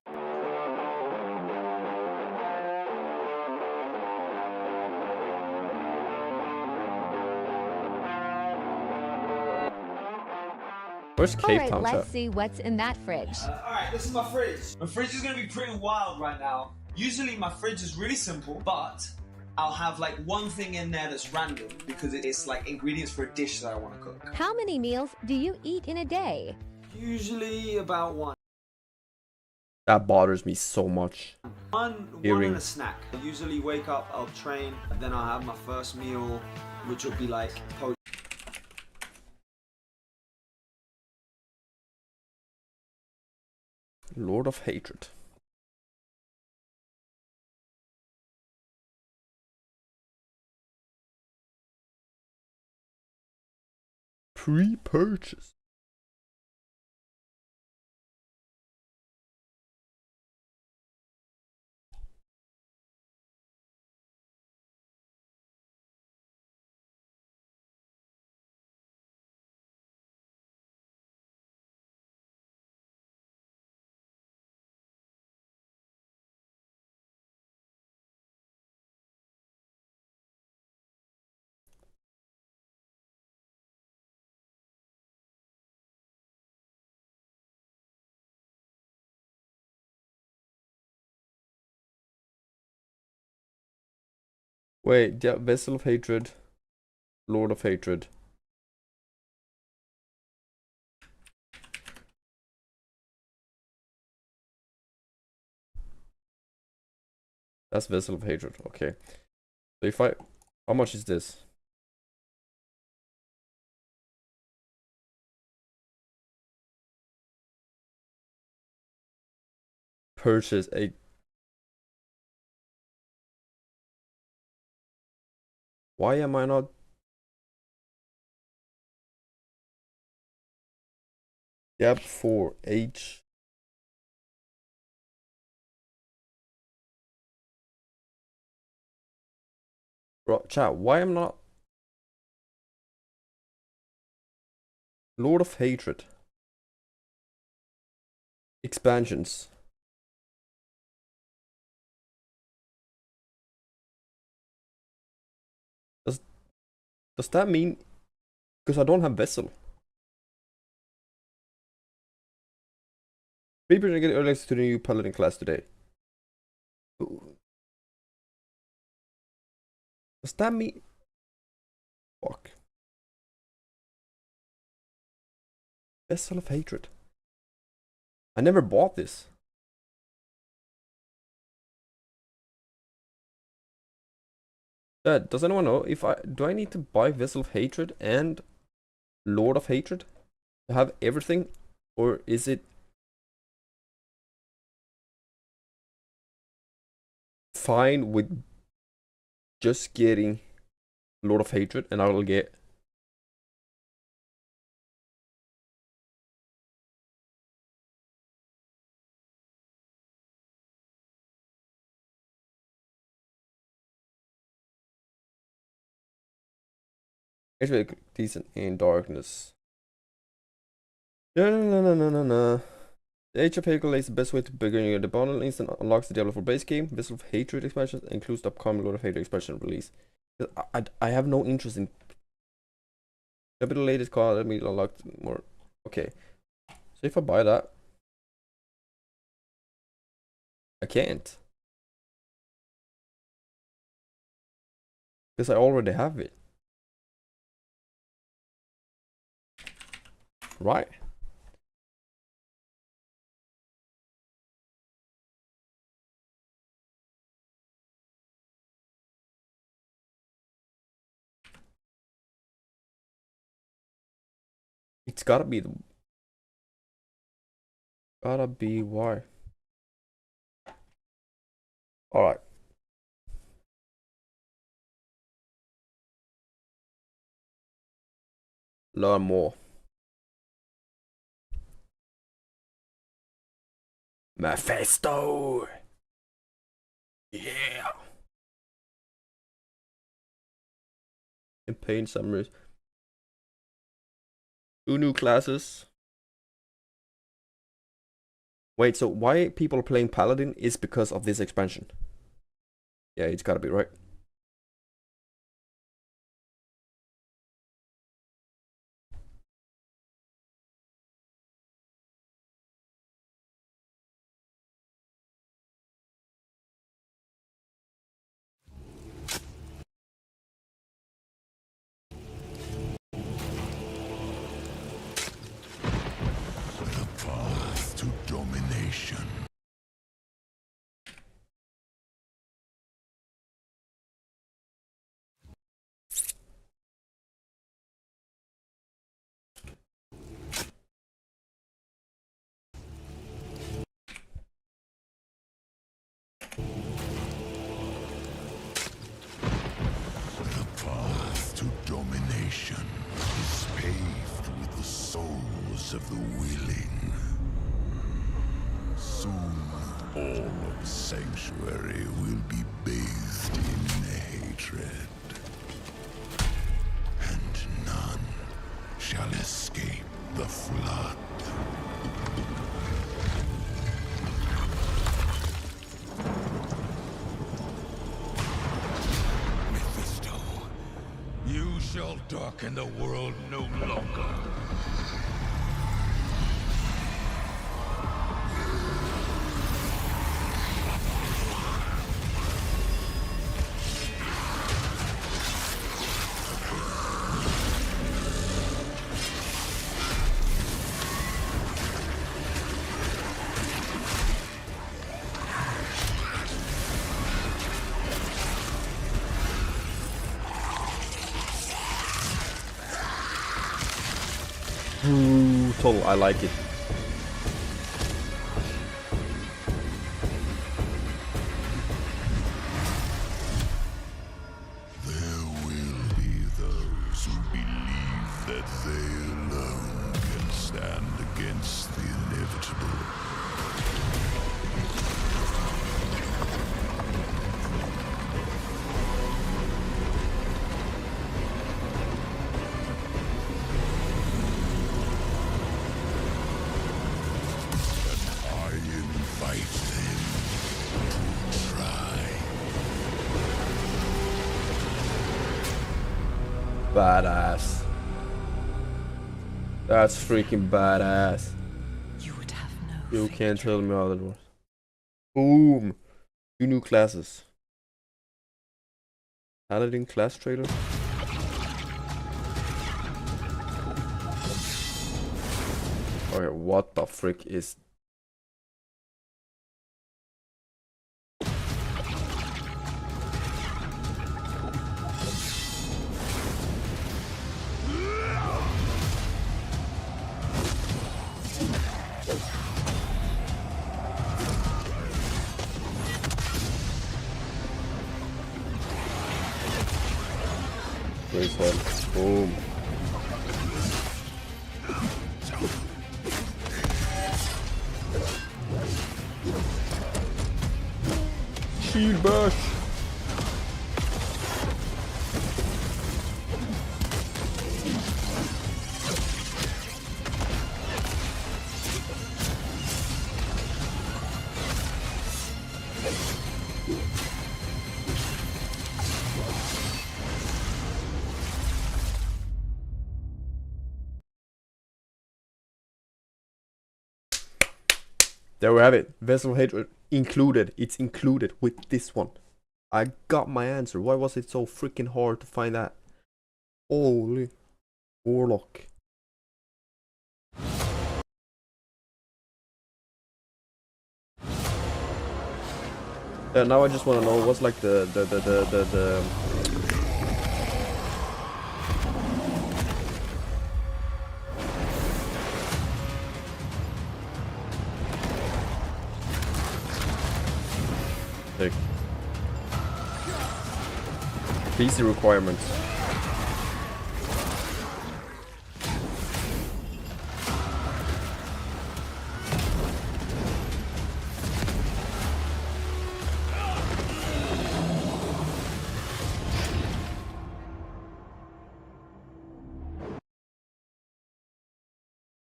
Where's Cape Alright, Town, let's chat? see what's in that fridge. Alright, this is my fridge. My fridge is gonna be pretty wild right now. Usually my fridge is really simple, but I'll have like one thing in there that's random because it's like ingredients for a dish that I want to cook. How many meals do you eat in a day? Usually about one. That bothers me so much. One Hearing. and a snack. I usually wake up, I'll train, and then I'll have my first meal, which will be like post. Lord of Hatred. Pre-purchase. Wait, yeah, Vessel of Hatred, Lord of Hatred. That's Vessel of Hatred, okay. So if how much is this? Purchase a... Why am I not... Gap 4, H... Bro, chat, why am not... Lord of Hatred. Expansions. Does that mean... Because I don't have Vessel. Maybe I get early access to the new Paladin class today. Ooh. Does that mean... Fuck. Vessel of Hatred. I never bought this. Does anyone know if do I need to buy Vessel of Hatred and Lord of Hatred to have everything, or is it fine with just getting Lord of Hatred and I will get It's decent in darkness. No. The Age of Hegel is the best way to begin the bundle. Instant unlocks the Diablo 4 base game. Vessel of Hatred expansion includes the upcoming Lord of Hatred expansion release. I have no interest in. A bit of latest card. Let me unlock more. Okay. So if I buy that, I can't. Because I already have it. Right? It's gotta be the. Gotta be why. Alright. Learn more. Mephisto! Yeah! Campaign summaries. 2 new classes. Wait, so why people are playing Paladin is because of this expansion? Yeah, it's gotta be right. The path to domination. The path to domination is paved with the souls of the willing. Soon, all of Sanctuary will be bathed in hatred. And none shall escape the flood. Mephisto, you shall darken the world no longer. Brutal, I like it. There will be those who believe that they alone can stand against the inevitable. I invite them to try. Badass. That's freaking badass. You would have no. You can't tell me otherwise. Boom. 2 new classes. Paladin class trailer. Okay, what the frick is... Great one. Boom. Shield bash. There we have it. Vessel of Hatred included. It's included with this one. I got my answer. Why was it so freaking hard to find that? Holy Warlock. Yeah, now I just want to know what's like the like PC requirements.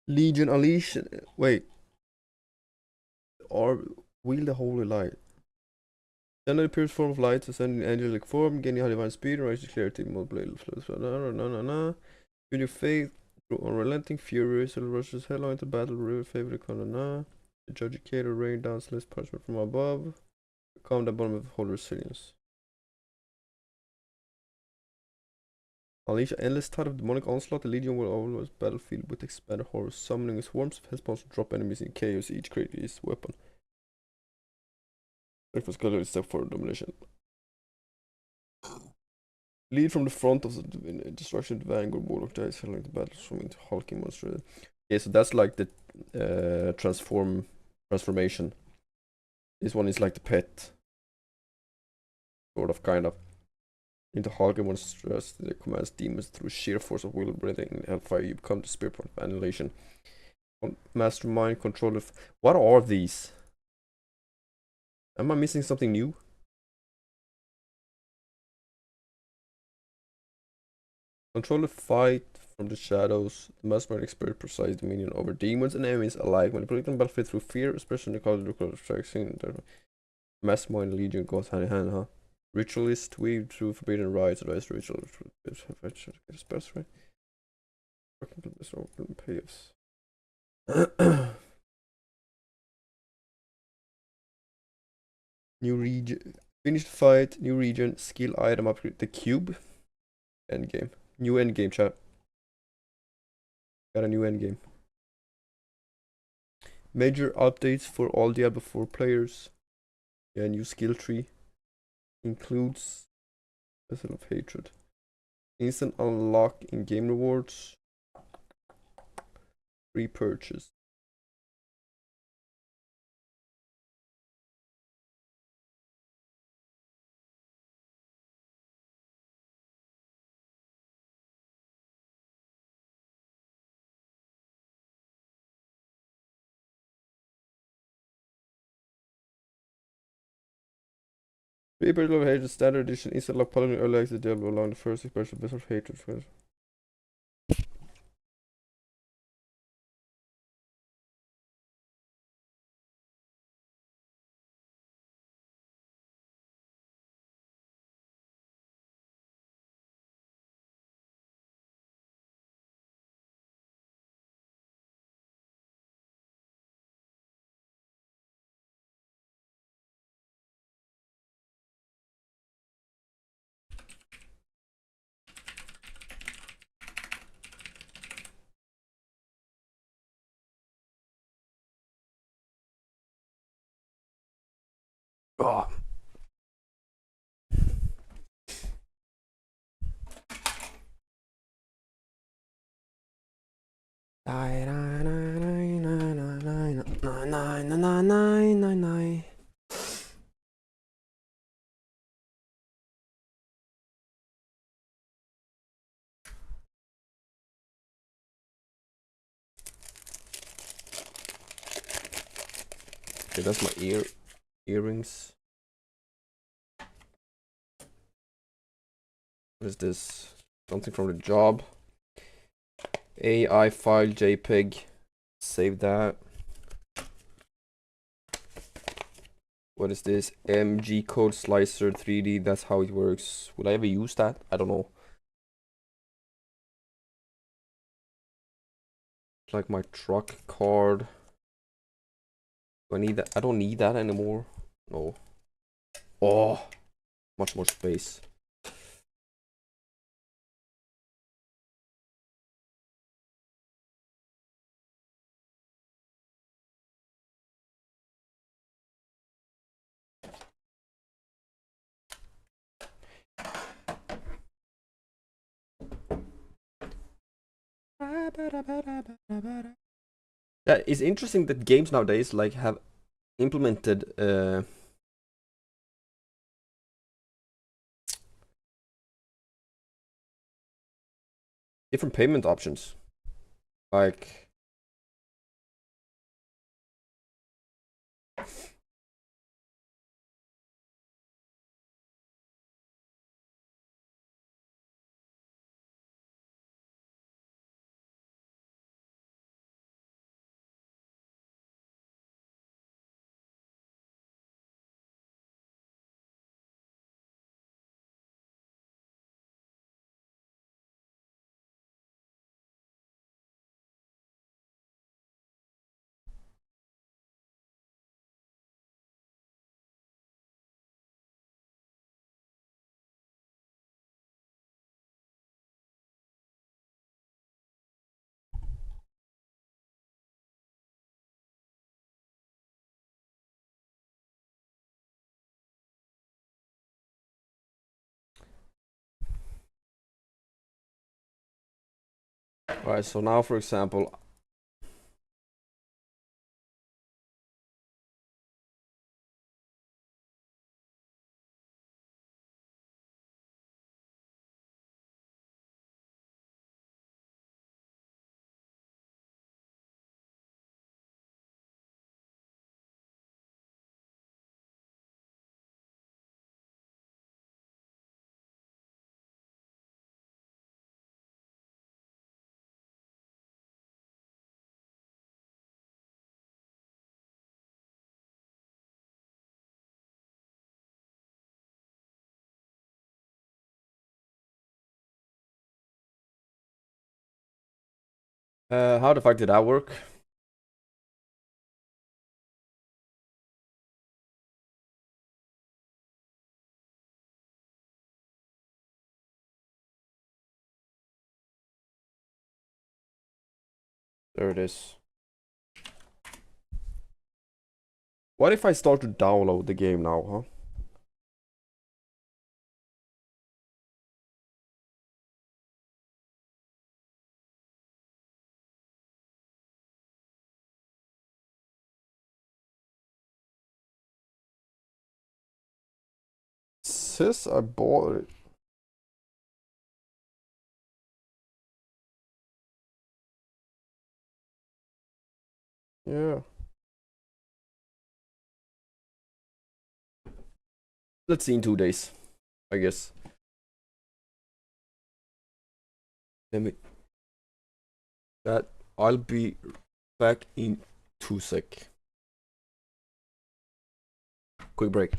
Legion Unleash. Wait. Or wield the holy light. Then it appears form of light, ascending angelic form, gaining high divine speed, righteous clarity, multiple flows. With your faith, unrelenting fury, so rushes headlong into battle, river favorite the Judgicator rain down celeste punishment from above. Calm the bottom of holy resilience. Unleash an endless tide of demonic onslaught. The Legion will always battlefield with expanded horror, summoning swarms of headspawns to drop enemies in chaos. Each create its weapon. Breakfast color is step for domination. Lead from the front of the destruction. Vanguard Warlock dies, handling the battle, swimming to hulking monster. Yeah, so that's like the transformation. This one is like the pet. Sort of, kind of. Into hulking monsters, that commands demons through sheer force of will, breathing hellfire. You become the spirit of annihilation. Mastermind, controller. What are these? Am I missing something new? Control the fight from the shadows. The mastermind expert precise dominion over demons and enemies alike. Manipulating the battlefield through fear, especially in the color of distraction. Mastermind and Legion goes hand in hand, huh? Ritualist weave through forbidden rites, advice ritual. Spells, right? Payoffs. New region. Finish the fight. New region. Skill item upgrade. The cube. Endgame. New endgame, chat. Got a new endgame. Major updates for all Diablo 4 players. Yeah, new skill tree. Includes Vessel of Hatred. Instant unlock in game rewards. Free purchase. Free of Hatred Standard Edition instant lock Paladin early access Diablo along the first expansion Vessel of Hatred first. Oh. Okay, that's my earrings. What is this? Something from the job. AI file JPEG. Save that. What is this? MG code slicer 3D. That's how it works. Will I ever use that? I don't know. It's like my truck card. I need that. I don't need that anymore. No. Oh, much more space. Yeah, it's interesting that games nowadays like have implemented different payment options. Like alright, so now for example, how the fuck did that work? There it is. What if I start to download the game now, huh? Says I bought it. Yeah. Let's see in 2 days, I guess. Let me. That I'll be back in 2 sec. Quick break.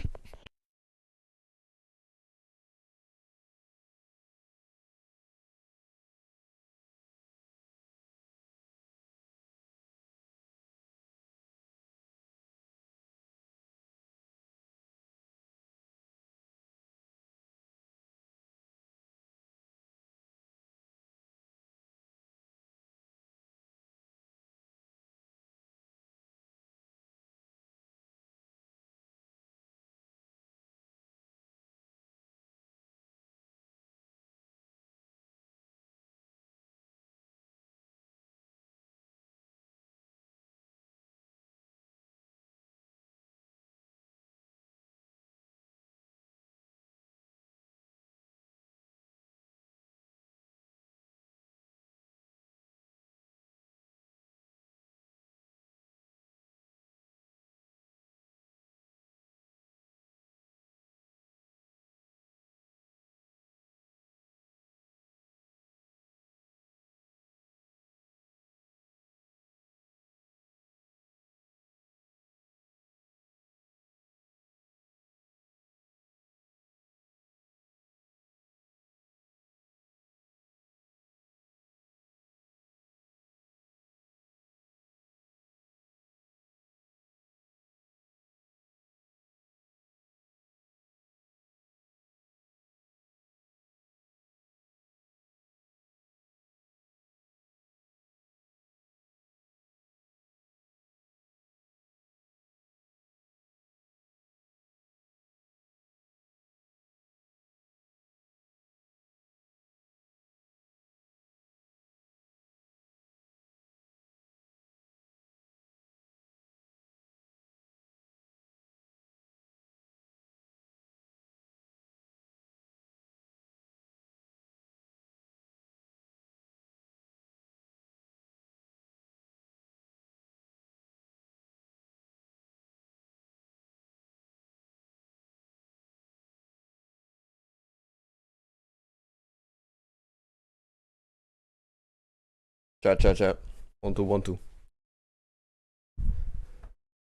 Chat. 1 2 1 2.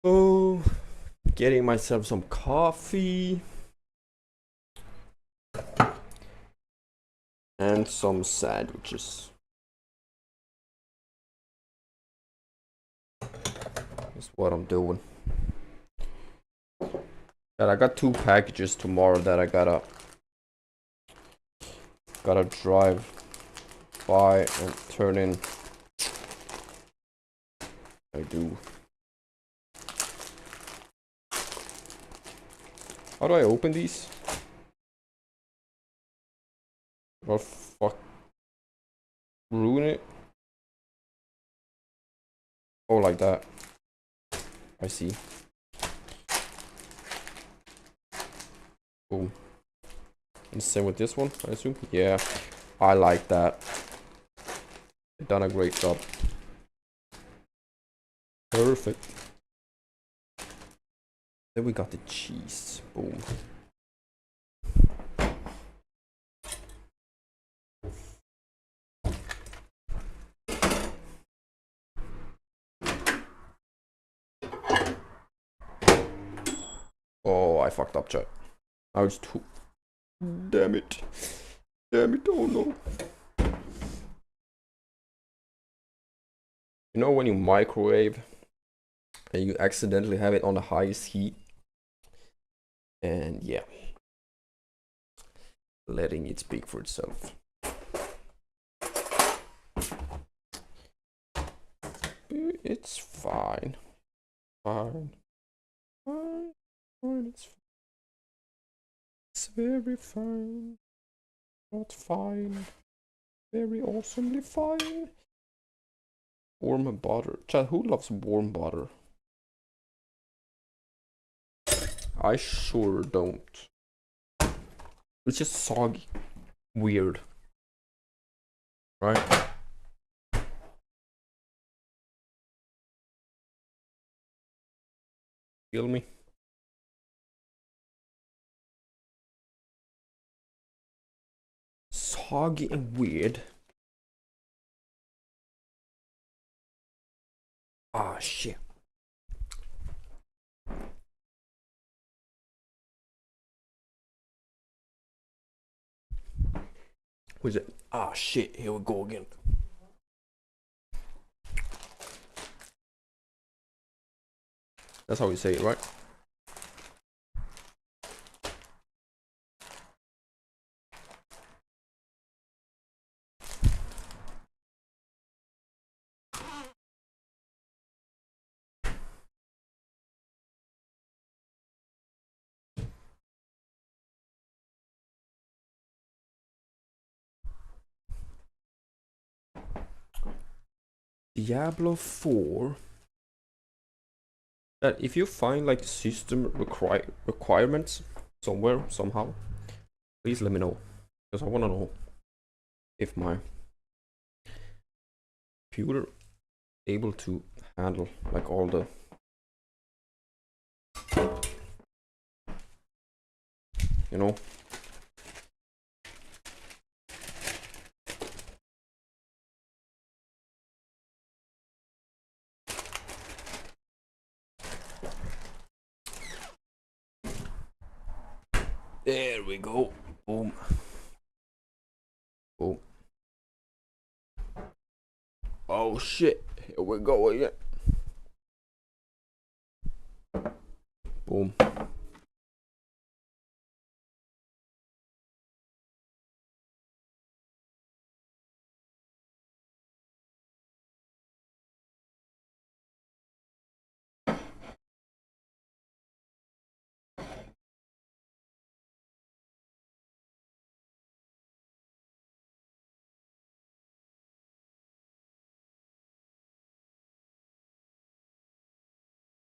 Oh, getting myself some coffee and some sandwiches. That's what I'm doing. And I got 2 packages tomorrow that I gotta drive by and turn in. I do. How do I open these? Oh fuck. Ruin it. Oh, like that. I see. Boom. And same with this one, I assume. Yeah, I like that. They've done a great job. Perfect. Then we got the cheese. Boom. Oh, I fucked up, chat. I was too. Damn it. Damn it, oh no. You know when you microwave and you accidentally have it on the highest heat? And yeah. Letting it speak for itself. It's fine. Fine. Fine. Fine. It's fine. It's very fine. Not fine. Very awesomely fine. Warm butter. Chat, who loves warm butter? I sure don't. It's just soggy. Weird. Right? Feel me? Soggy and weird. Ah, shit. Who's it? Ah, shit. Here we go again. That's how we say it, right? Diablo 4. That if you find like system requirements somewhere, somehow, please let me know. Because I want to know if my computer able to handle like all the you know. There we go. Boom. Boom. Oh shit. Here we go again. Boom.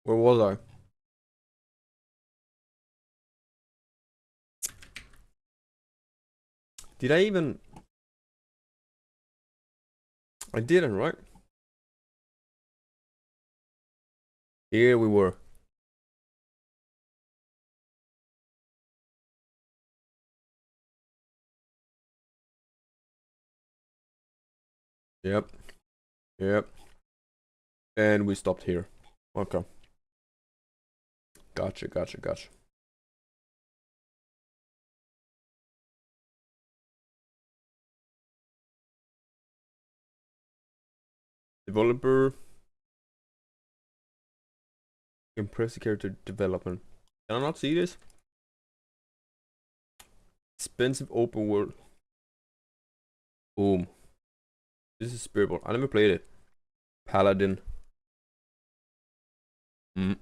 Where was I? Did I even? I didn't, right? Here we were. Yep. Yep. And we stopped here. Okay. Gotcha. Developer. Impressive character development. Can I not see this? Expensive open world. Boom. This is Spiritball. I never played it. Paladin. Boom.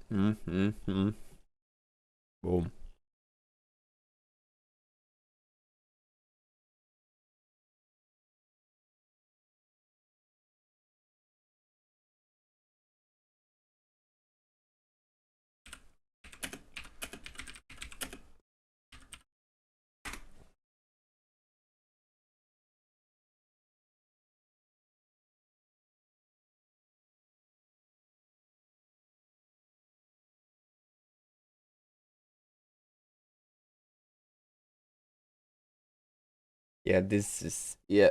Yeah, this is, yeah.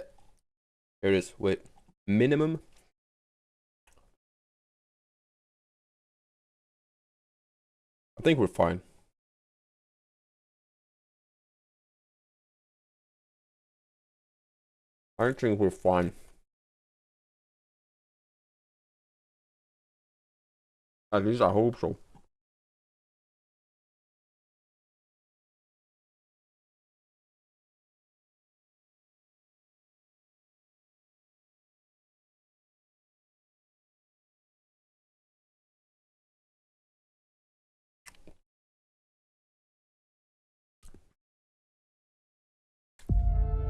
Here it is. Wait. Minimum. I think we're fine. I think we're fine. At least I hope so.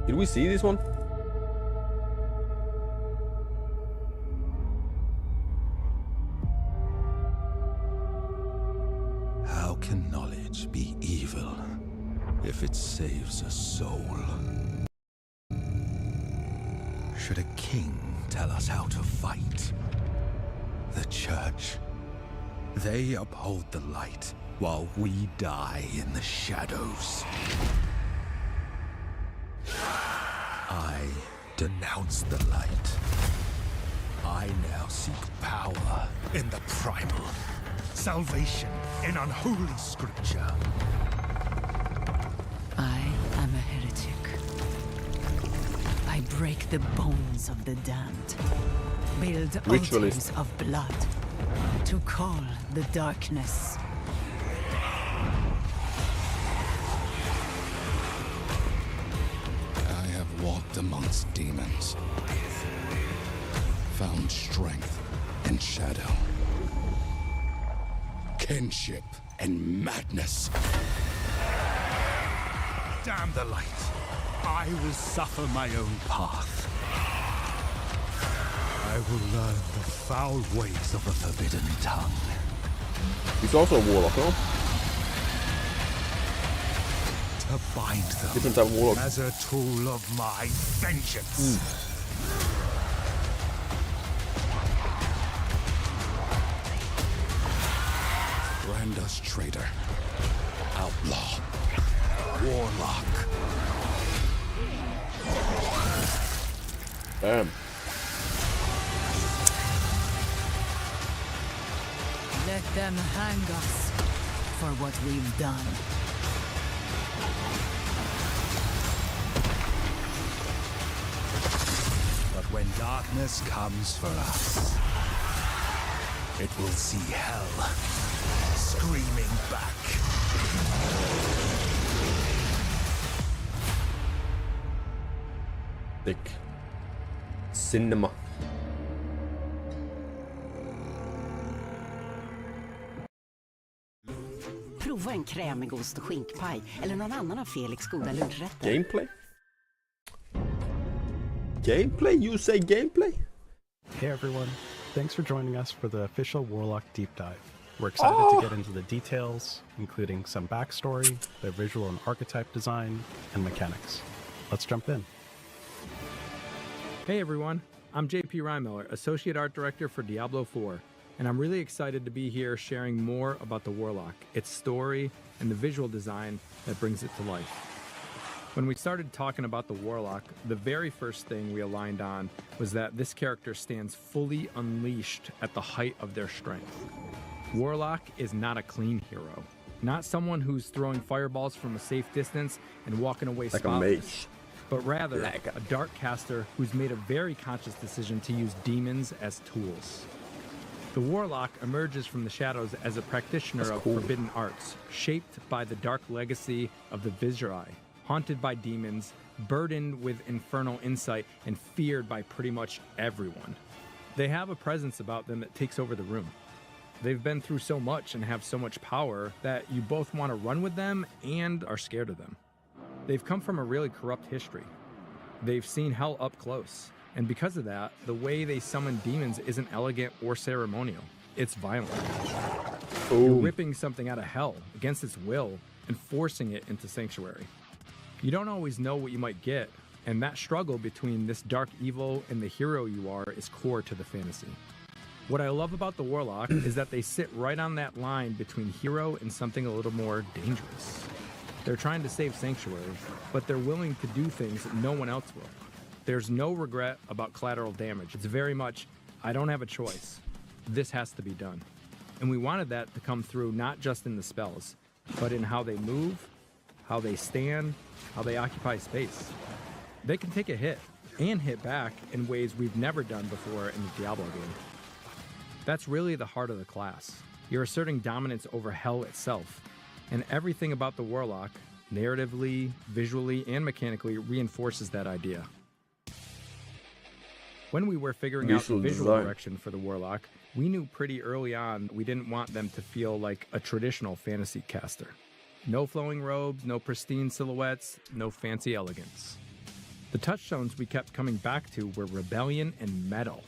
Did we see this one? How can knowledge be evil if it saves a soul? Should a king tell us how to fight? The church, they uphold the light while we die in the shadows. I denounce the light. I now seek power in the primal, salvation in unholy scripture. I am a heretic. I break the bones of the damned. Build altars of blood to call the darkness. I have walked amongst demons, found strength in shadow, kinship and madness. Damn the light. I will suffer my own path. I will learn the foul ways of a forbidden tongue. He's also a warlock, no? To bind them Different type of warlock. as a tool of my vengeance. Brand us traitor, outlaw, warlock. Damn. Let them hang us for what we've done. But when darkness comes for us, it will see hell screaming back. Thick. Cinema. Prova en krämig ost och skinkpaj eller någon annan av Felix goda lunchrätter. Gameplay? Gameplay? You say gameplay? Hey everyone, thanks for joining us for the official Warlock Deep Dive. We're excited to get into the details, including some backstory, their visual and archetype design, and mechanics. Let's jump in. Hey everyone, I'm JP Reimiller, Associate Art Director for Diablo 4, and I'm really excited to be here sharing more about the Warlock, its story, and the visual design that brings it to life. When we started talking about the Warlock, the very first thing we aligned on was that this character stands fully unleashed at the height of their strength. Warlock is not a clean hero, not someone who's throwing fireballs from a safe distance and walking away like spotless, a mage, but rather a dark caster who's made a very conscious decision to use demons as tools. The Warlock emerges from the shadows as a practitioner of forbidden arts, shaped by the dark legacy of the Vizrai, haunted by demons, burdened with infernal insight, and feared by pretty much everyone. They have a presence about them that takes over the room. They've been through so much and have so much power that you both want to run with them and are scared of them. They've come from a really corrupt history. They've seen hell up close. And because of that, the way they summon demons isn't elegant or ceremonial. It's violent. You're ripping something out of hell against its will and forcing it into sanctuary. You don't always know what you might get, and that struggle between this dark evil and the hero you are is core to the fantasy. What I love about the Warlock is that they sit right on that line between hero and something a little more dangerous. They're trying to save sanctuary, but they're willing to do things that no one else will. There's no regret about collateral damage. It's very much, I don't have a choice. This has to be done. And we wanted that to come through not just in the spells, but in how they move, how they stand, how they occupy space. They can take a hit and hit back in ways we've never done before in the Diablo game. That's really the heart of the class. You're asserting dominance over hell itself, and everything about the Warlock, narratively, visually, and mechanically, reinforces that idea. When we were figuring out the visual direction for the Warlock, we knew pretty early on we didn't want them to feel like a traditional fantasy caster. No flowing robes, no pristine silhouettes, no fancy elegance. The touchstones we kept coming back to were rebellion and metal.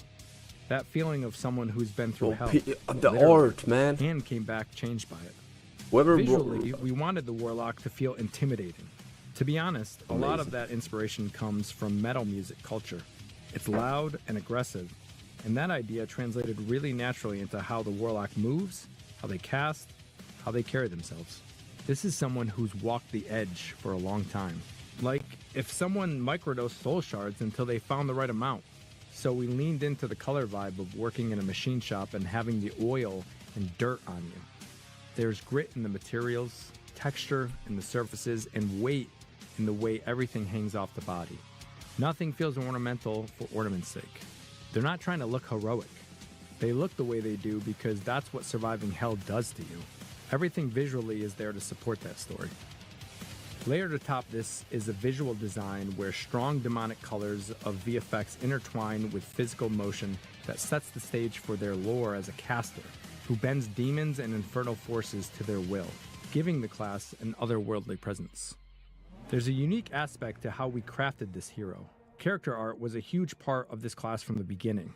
That feeling of someone who's been through hell. The art, man. And came back changed by it. Whoever Visually, we wanted the Warlock to feel intimidating. To be honest, a lot of that inspiration comes from metal music culture. It's loud and aggressive, and that idea translated really naturally into how the Warlock moves, how they cast, how they carry themselves. This is someone who's walked the edge for a long time. Like if someone microdosed soul shards until they found the right amount. So we leaned into the color vibe of working in a machine shop and having the oil and dirt on you. There's grit in the materials, texture in the surfaces, and weight in the way everything hangs off the body. Nothing feels ornamental for ornament's sake. They're not trying to look heroic. They look the way they do because that's what surviving hell does to you. Everything visually is there to support that story. Layered atop this is a visual design where strong demonic colors of VFX intertwine with physical motion that sets the stage for their lore as a caster, who bends demons and infernal forces to their will, giving the class an otherworldly presence. There's a unique aspect to how we crafted this hero. Character art was a huge part of this class from the beginning.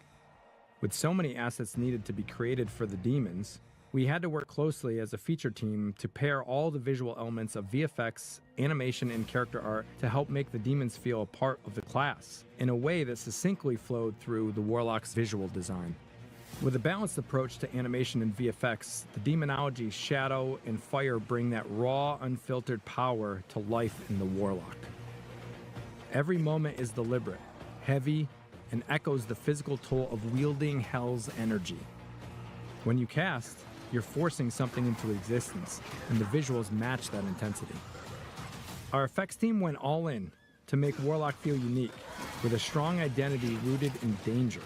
With so many assets needed to be created for the demons, we had to work closely as a feature team to pair all the visual elements of VFX, animation, and character art to help make the demons feel a part of the class in a way that succinctly flowed through the Warlock's visual design. With a balanced approach to animation and VFX, the demonology, shadow, and fire bring that raw, unfiltered power to life in the Warlock. Every moment is deliberate, heavy, and echoes the physical toll of wielding hell's energy. When you cast, you're forcing something into existence, and the visuals match that intensity. Our effects team went all in to make Warlock feel unique, with a strong identity rooted in danger.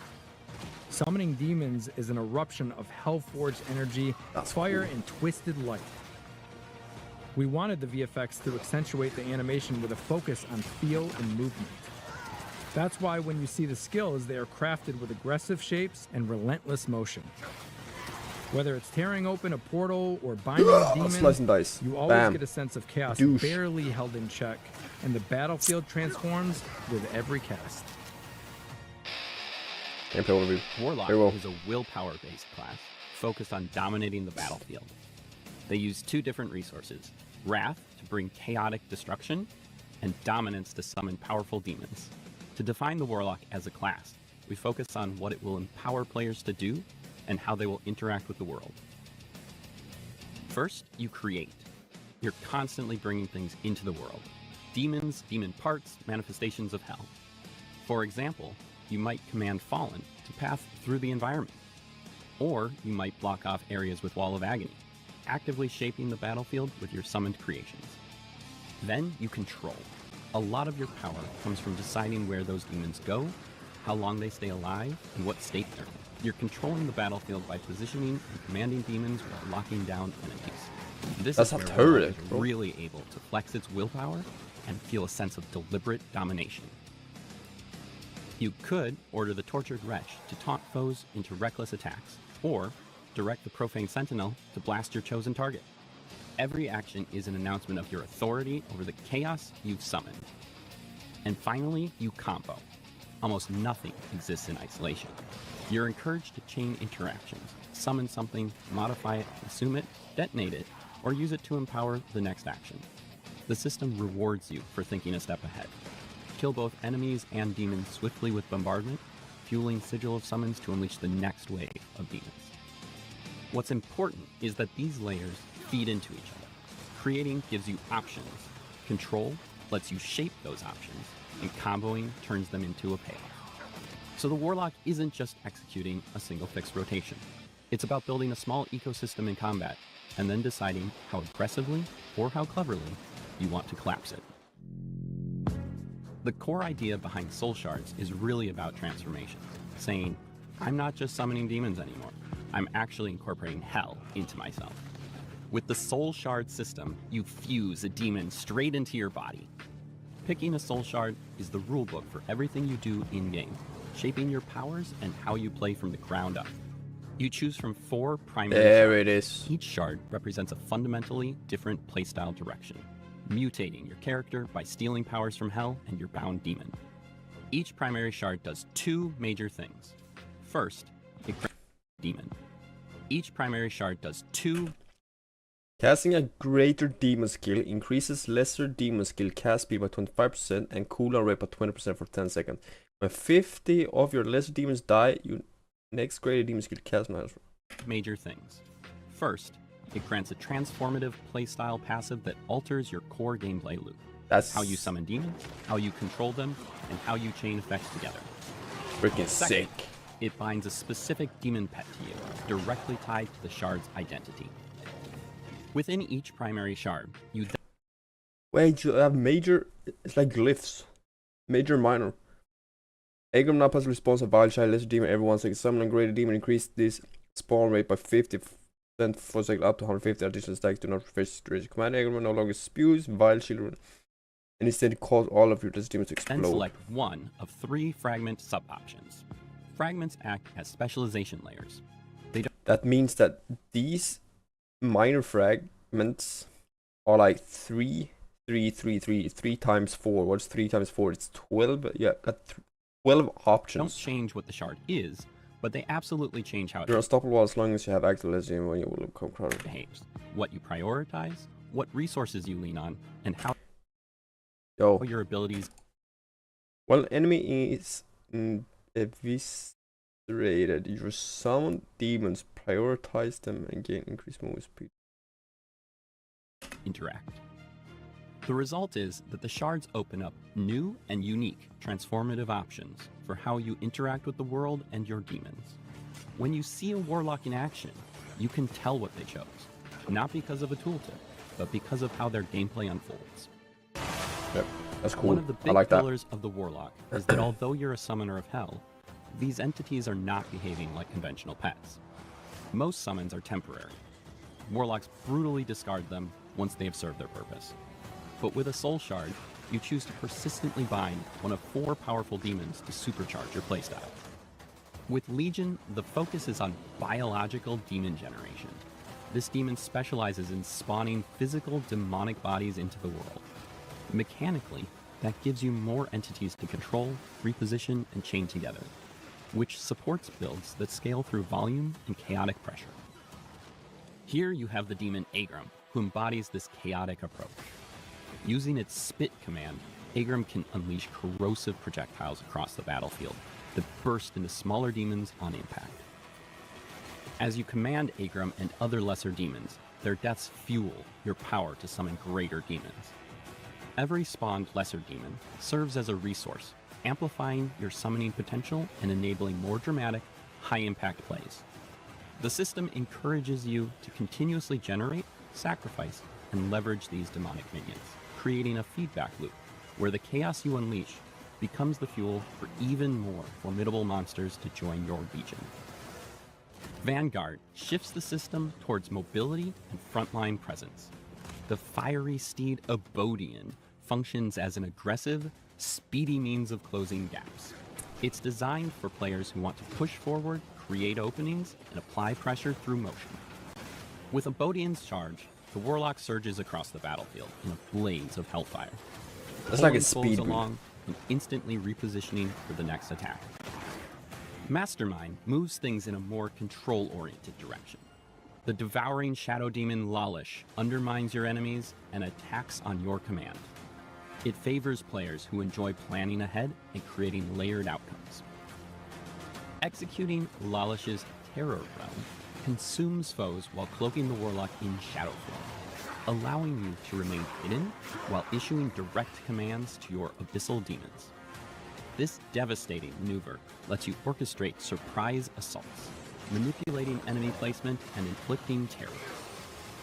Summoning demons is an eruption of hell-forged energy, fire, and twisted light. We wanted the VFX to accentuate the animation with a focus on feel and movement. That's why when you see the skills, they are crafted with aggressive shapes and relentless motion. Whether it's tearing open a portal or binding a demon, slice and dice. you always Bam. get a sense of chaos Douche. barely held in check, and the battlefield transforms with every cast. Gameplay overview. Warlock Very well. is a willpower-based class, focused on dominating the battlefield. They use two different resources, Wrath to bring chaotic destruction, and Dominance to summon powerful demons. To define the Warlock as a class, we focus on what it will empower players to do, and how they will interact with the world. First, you create. You're constantly bringing things into the world. demons, demon parts, manifestations of hell. For example, you might command Fallen to path through the environment. Or you might block off areas with Wall of Agony, actively shaping the battlefield with your summoned creations. Then you control. A lot of your power comes from deciding where those demons go, how long they stay alive, and what state they're in. You're controlling the battlefield by positioning and commanding demons while locking down enemies. This is where Warlock is really able to flex its willpower and feel a sense of deliberate domination. You could order the Tortured Wretch to taunt foes into reckless attacks, or direct the Profane Sentinel to blast your chosen target. Every action is an announcement of your authority over the chaos you've summoned. And finally, you combo. Almost nothing exists in isolation. You're encouraged to chain interactions, summon something, modify it, consume it, detonate it, or use it to empower the next action. The system rewards you for thinking a step ahead. Kill both enemies and demons swiftly with bombardment, fueling Sigil of Summons to unleash the next wave of demons. What's important is that these layers feed into each other. Creating gives you options. Control lets you shape those options, and comboing turns them into a payoff. So the Warlock isn't just executing a single fixed rotation. It's about building a small ecosystem in combat, and then deciding how aggressively or how cleverly you want to collapse it. The core idea behind Soul Shards is really about transformation, saying, I'm not just summoning demons anymore, I'm actually incorporating hell into myself. With the Soul Shard system, you fuse a demon straight into your body. Picking a Soul Shard is the rulebook for everything you do in-game, shaping your powers and how you play from the ground up. You choose from 4 primary There shards. it is. Each shard represents a fundamentally different playstyle direction, mutating your character by stealing powers from hell and your bound demon. Each primary shard does 2 major things. First, it grants a demon. Each primary shard does 2. Casting a greater demon skill increases lesser demon skill cast speed by 25% and cooldown rate by 20% for 10 seconds. When 50 of your lesser demons die, your next greater demon skill cast matters. Major things. First, it grants a transformative playstyle passive that alters your core gameplay loop. That's how you summon demons, how you control them, and how you chain effects together. Freaking Second, sick. It binds a specific demon pet to you, directly tied to the shard's identity. Within each primary shard, you Wait, you have major. It's like glyphs. Major, minor. Agram now passively spawns a wild child lesser demon every 1 second. Summon a greater demon increase this spawn rate by 50% for a second up to 150 additional stacks. Do not refresh the command. Agram no longer spews wild children and instead cause all of your lesser demons to explode. then select one of 3 fragment sub-options. Fragments act as specialization layers. That means that these minor fragments are like 3 times 4. What's 3 times 4? It's 12. Yeah, got 12 options. Don't change what the shard is, but they absolutely change how it You're unstoppable as long as you have active lesser when you will become crowded. behaves, what you prioritize, what resources you lean on, and how your abilities. While enemy is eviscerated, your summon demons, prioritize them, and gain increased movement speed. Interact. The result is that the shards open up new and unique transformative options for how you interact with the world and your demons. When you see a warlock in action, you can tell what they chose, not because of a tooltip, but because of how their gameplay unfolds. Yep, that's cool. One of the big I like that. pillars of the warlock is that although you're a summoner of hell, these entities are not behaving like conventional pets. Most summons are temporary. Warlocks brutally discard them once they have served their purpose. But with a soul shard, you choose to persistently bind one of 4 powerful demons to supercharge your playstyle. With Legion, the focus is on biological demon generation. This demon specializes in spawning physical demonic bodies into the world. Mechanically, that gives you more entities to control, reposition, and chain together, which supports builds that scale through volume and chaotic pressure. Here you have the demon Agram, who embodies this chaotic approach. Using its spit command, Agram can unleash corrosive projectiles across the battlefield that burst into smaller demons on impact. As you command Agram and other lesser demons, their deaths fuel your power to summon greater demons. Every spawned lesser demon serves as a resource, amplifying your summoning potential and enabling more dramatic, high-impact plays. The system encourages you to continuously generate, sacrifice, and leverage these demonic minions, creating a feedback loop where the chaos you unleash becomes the fuel for even more formidable monsters to join your legion. Vanguard shifts the system towards mobility and frontline presence. The fiery steed Abodian functions as an aggressive, speedy means of closing gaps. It's designed for players who want to push forward, create openings, and apply pressure through motion. With Abodian's charge, the Warlock surges across the battlefield in a blaze of hellfire. That's like a pulling speed foes boot. along and instantly repositioning for the next attack. Mastermind moves things in a more control-oriented direction. The devouring shadow demon Lalish undermines your enemies and attacks on your command. It favors players who enjoy planning ahead and creating layered outcomes. Executing Lalish's Terror Realm consumes foes while cloaking the Warlock in shadow form, allowing you to remain hidden while issuing direct commands to your abyssal demons. This devastating maneuver lets you orchestrate surprise assaults, manipulating enemy placement and inflicting terror.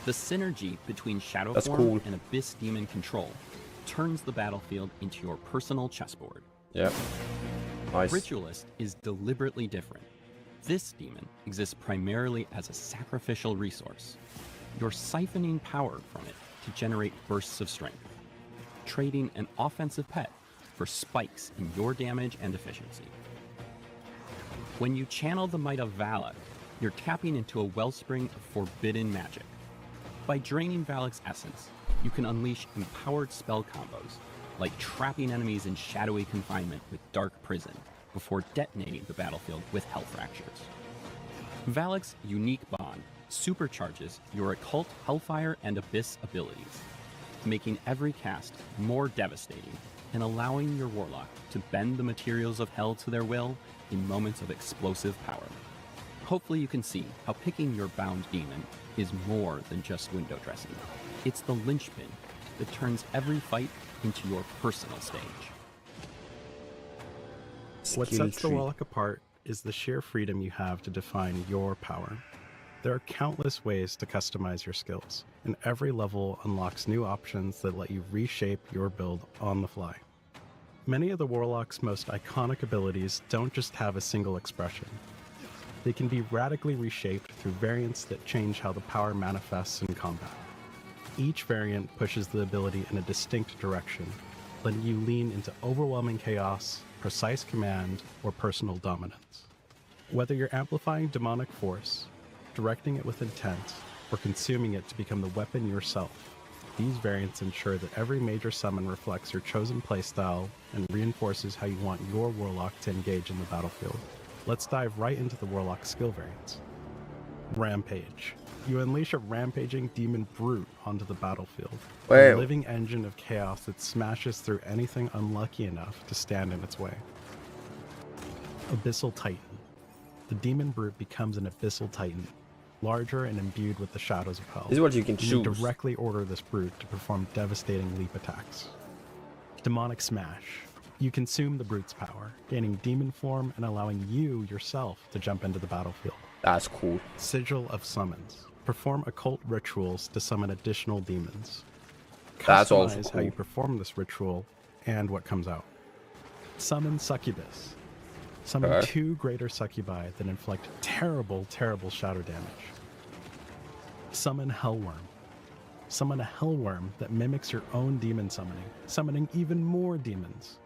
The synergy between shadow That's form cool. and abyss demon control turns the battlefield into your personal chessboard. Yeah. Nice. Ritualist is deliberately different. This demon exists primarily as a sacrificial resource. You're siphoning power from it to generate bursts of strength, trading an offensive pet for spikes in your damage and efficiency. When you channel the might of Valak, you're tapping into a wellspring of forbidden magic. By draining Valak's essence, you can unleash empowered spell combos, like trapping enemies in shadowy confinement with Dark Prison before detonating the battlefield with Hell Fractures. Valak's unique bond supercharges your occult, Hellfire, and Abyss abilities, making every cast more devastating and allowing your Warlock to bend the materials of Hell to their will in moments of explosive power. Hopefully you can see how picking your bound demon is more than just window dressing. It's the linchpin that turns every fight into your personal stage. What Skill sets the tree. Warlock apart is the sheer freedom you have to define your power. There are countless ways to customize your skills, and every level unlocks new options that let you reshape your build on the fly. Many of the Warlock's most iconic abilities don't just have a single expression. They can be radically reshaped through variants that change how the power manifests in combat. Each variant pushes the ability in a distinct direction, letting you lean into overwhelming chaos, precise command, or personal dominance. Whether you're amplifying demonic force, directing it with intent, or consuming it to become the weapon yourself, these variants ensure that every major summon reflects your chosen playstyle and reinforces how you want your Warlock to engage in the battlefield. Let's dive right into the Warlock skill variants. Rampage. You unleash a rampaging demon brute onto the battlefield, Wait. a living engine of chaos that smashes through anything unlucky enough to stand in its way. Abyssal Titan. The demon brute becomes an abyssal titan, larger and imbued with the shadows of hell. This is what you can You choose. directly order this brute to perform devastating leap attacks. Demonic Smash. You consume the brute's power, gaining demon form and allowing you yourself to jump into the battlefield. That's cool. Sigil of Summons. Perform occult rituals to summon additional demons. That's also Customize how you cool. perform this ritual and what comes out. Summon Succubus. Summon Okay. 2 greater succubi that inflict terrible, terrible shadow damage. Summon Hellworm. Summon a Hellworm that mimics your own demon summoning even more demons.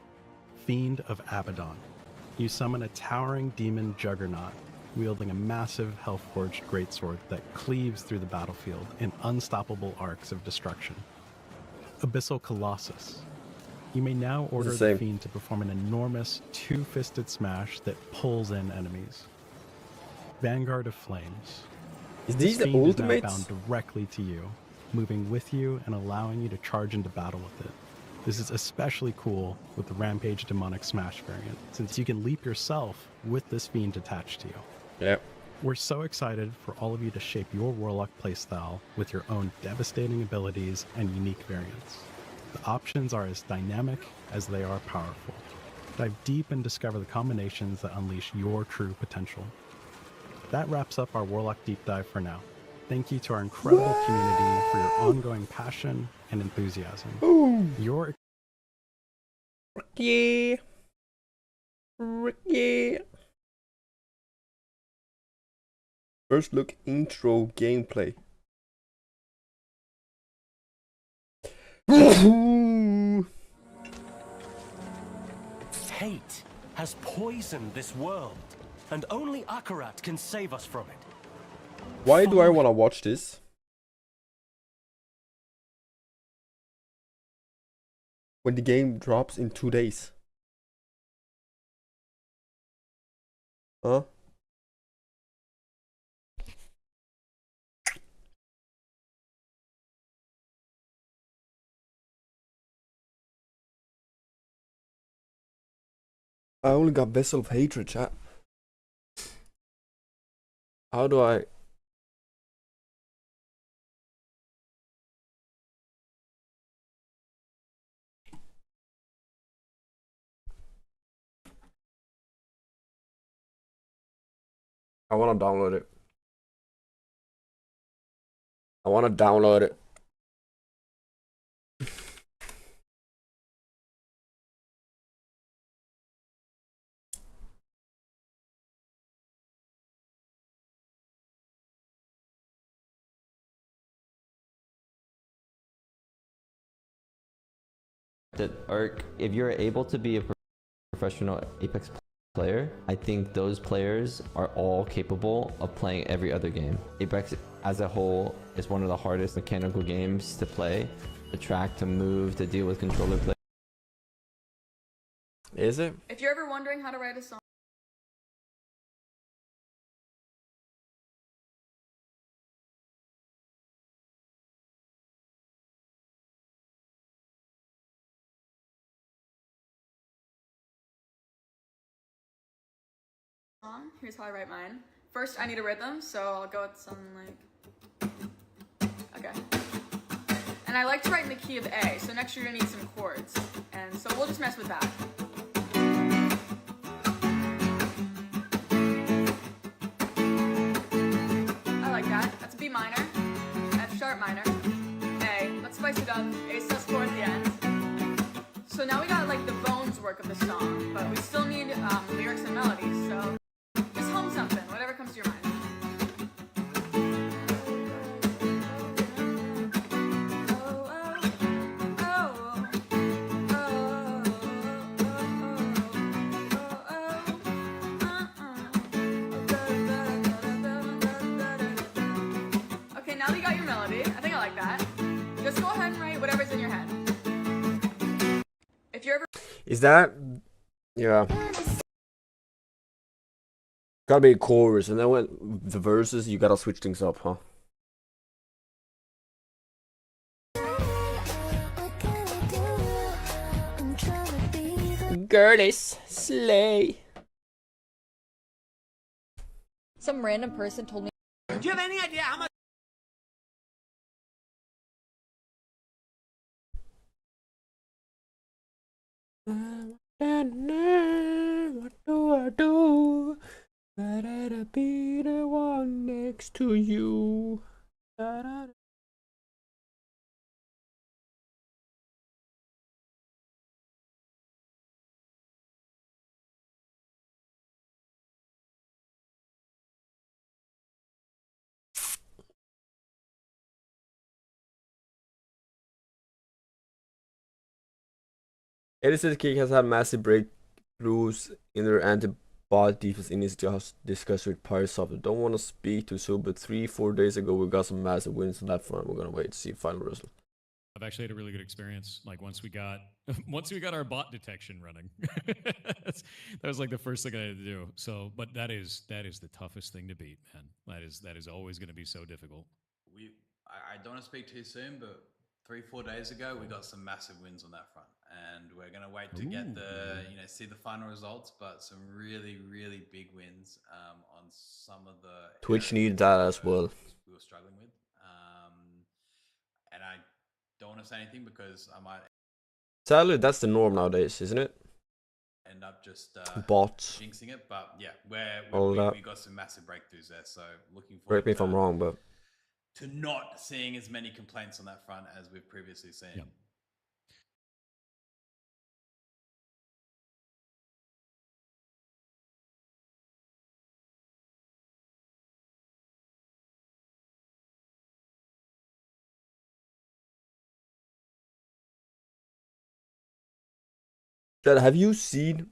Fiend of Abaddon. You summon a towering demon juggernaut, wielding a massive hell-forged greatsword that cleaves through the battlefield in unstoppable arcs of destruction. Abyssal Colossus. You may now order the same. Fiend to perform an enormous two-fisted smash that pulls in enemies. Vanguard of Flames. Is This these the Fiend is now ultimates? bound directly to you, moving with you and allowing you to charge into battle with it. This is especially cool with the Rampage Demonic Smash variant, since you can leap yourself with this Fiend attached to you. Yep. We're so excited for all of you to shape your Warlock playstyle with your own devastating abilities and unique variants. The options are as dynamic as they are powerful. Dive deep and discover the combinations that unleash your true potential. That wraps up our Warlock Deep Dive for now. Thank you to our incredible community for your ongoing passion and enthusiasm. Your Yeah. Yeah. First look intro gameplay. Fate has poisoned this world, and only Akarat can save us from it. Why do I want to watch this? When the game drops in 2 days. Huh? I only got Vessel of Hatred, chat. How do I... I want to download it. I want to download it. That Arc, if you're able to be a professional Apex player, I think those players are all capable of playing every other game. Apex as a whole is one of the hardest mechanical games to play, to track, to move, to deal with controller play. Is it? If you're ever wondering how to write a song, here's how I write mine. First, I need a rhythm, so I'll go with something like... Okay. And I like to write in the key of A, so next you're gonna need some chords. And so we'll just mess with that. I like that. That's B minor, F sharp minor, A. Let's spice it up. A sus4 at the end. So now we got like the bones work of the song, but we still need lyrics and melodies, so just hum something, whatever comes to your mind. Okay, now that you got your melody, I think I like that. Just go ahead and write whatever's in your head. If you're ever... Is that... Yeah. Gotta be a chorus, and then when the verses, you gotta switch things up, huh? Girlies, slay. Some random person told me. Do you have any idea how much? What do I do? Gotta be the one next to you. Edison King has had massive breakthroughs in their anti-bot defense in his discussed with Pyrosoft. Don't want to speak too soon, but 3-4 days ago we got some massive wins on that front. We're gonna wait to see final result. I've actually had a really good experience. Like once we got our bot detection running, that was like the first thing I had to do. So, but that is the toughest thing to beat, man. That is always going to be so difficult. I don't want to speak too soon, but 3-4 days ago we got some massive wins on that front, and we're gonna wait to get see the final results. But some really big wins on some of the Twitch needs that as well. we were struggling with, and I don't want to say anything because I might Sadly, that's the norm nowadays, isn't it? End up just Bots. jinxing it. But yeah, All that. we got some massive breakthroughs there. So looking Correct forward me if I'm wrong, but to not seeing as many complaints on that front as we've previously seen. Yep. Chad, have you seen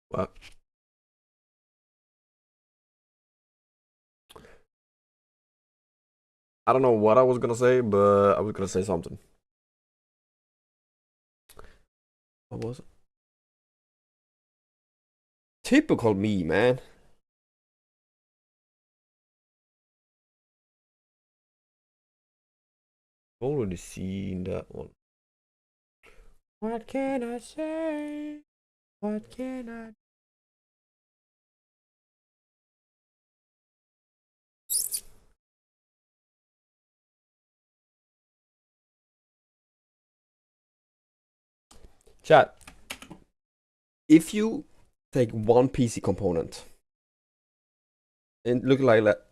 what? I don't know what I was gonna say, but I was gonna say something. What was it? Typical me, man. Already seen that one. What can I say? What can I? Chat. If you take one PC component and look like that.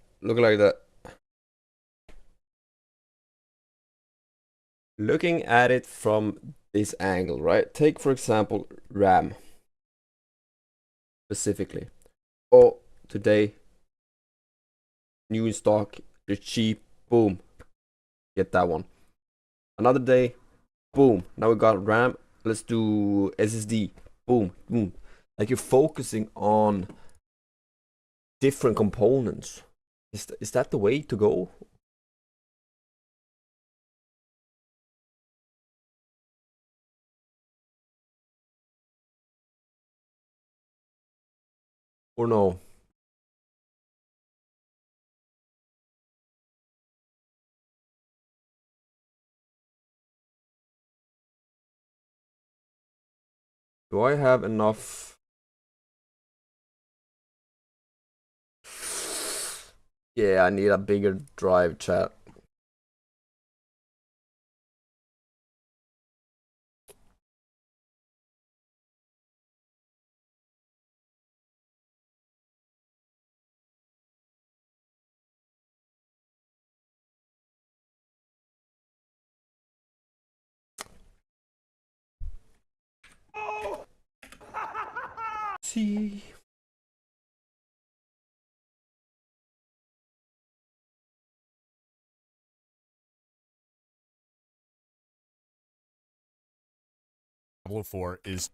Looking at it from this angle, right? Take for example RAM specifically. Oh, today new in stock, they're cheap, boom, get that one. Another day, boom, now we got RAM, let's do SSD, boom, boom. Like you're focusing on different components. Is that the way to go? Or no? Do I have enough? Yeah, I need a bigger drive, chat. See. Diablo 4 is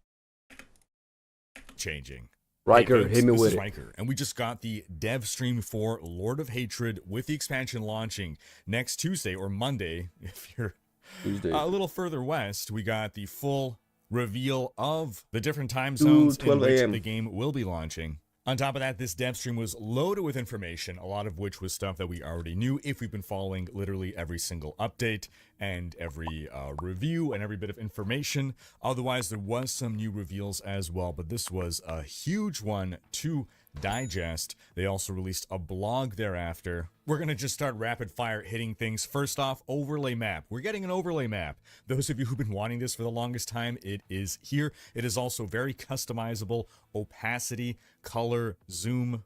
changing. Riker, Hey folks, hit me this with is it. Riker, and we just got the dev stream for Lord of Hatred with the expansion launching next Tuesday or Monday. If you're Tuesday. a little further west, we got the full reveal of the different time zones in 12 which a.m. the game will be launching. On top of that, this dev stream was loaded with information, a lot of which was stuff that we already knew if we've been following literally every single update and every review and every bit of information. Otherwise, there was some new reveals as well, but this was a huge one to digest. They also released a blog thereafter. We're going to just start rapid fire hitting things. First off, overlay map. We're getting an overlay map. Those of you who've been wanting this for the longest time, it is here. It is also very customizable. Opacity, color, zoom.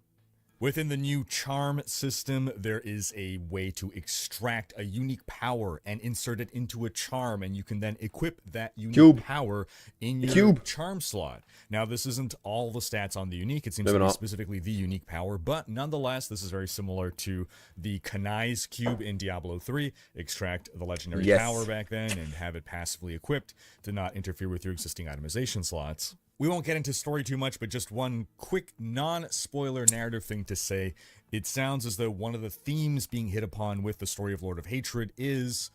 Within the new charm system, there is a way to extract a unique power and insert it into a charm, and you can then equip that unique power in your charm slot. Now, this isn't all the stats on the unique. It seems to be specifically the unique power, but nonetheless, this is very similar to the Kanai's cube in Diablo 3. Extract the legendary power back then and have it passively equipped to not interfere with your existing itemization slots. We won't get into story too much, but just one quick non-spoiler narrative thing to say. It sounds as though one of the themes being hit upon with the story of Lord of Hatred is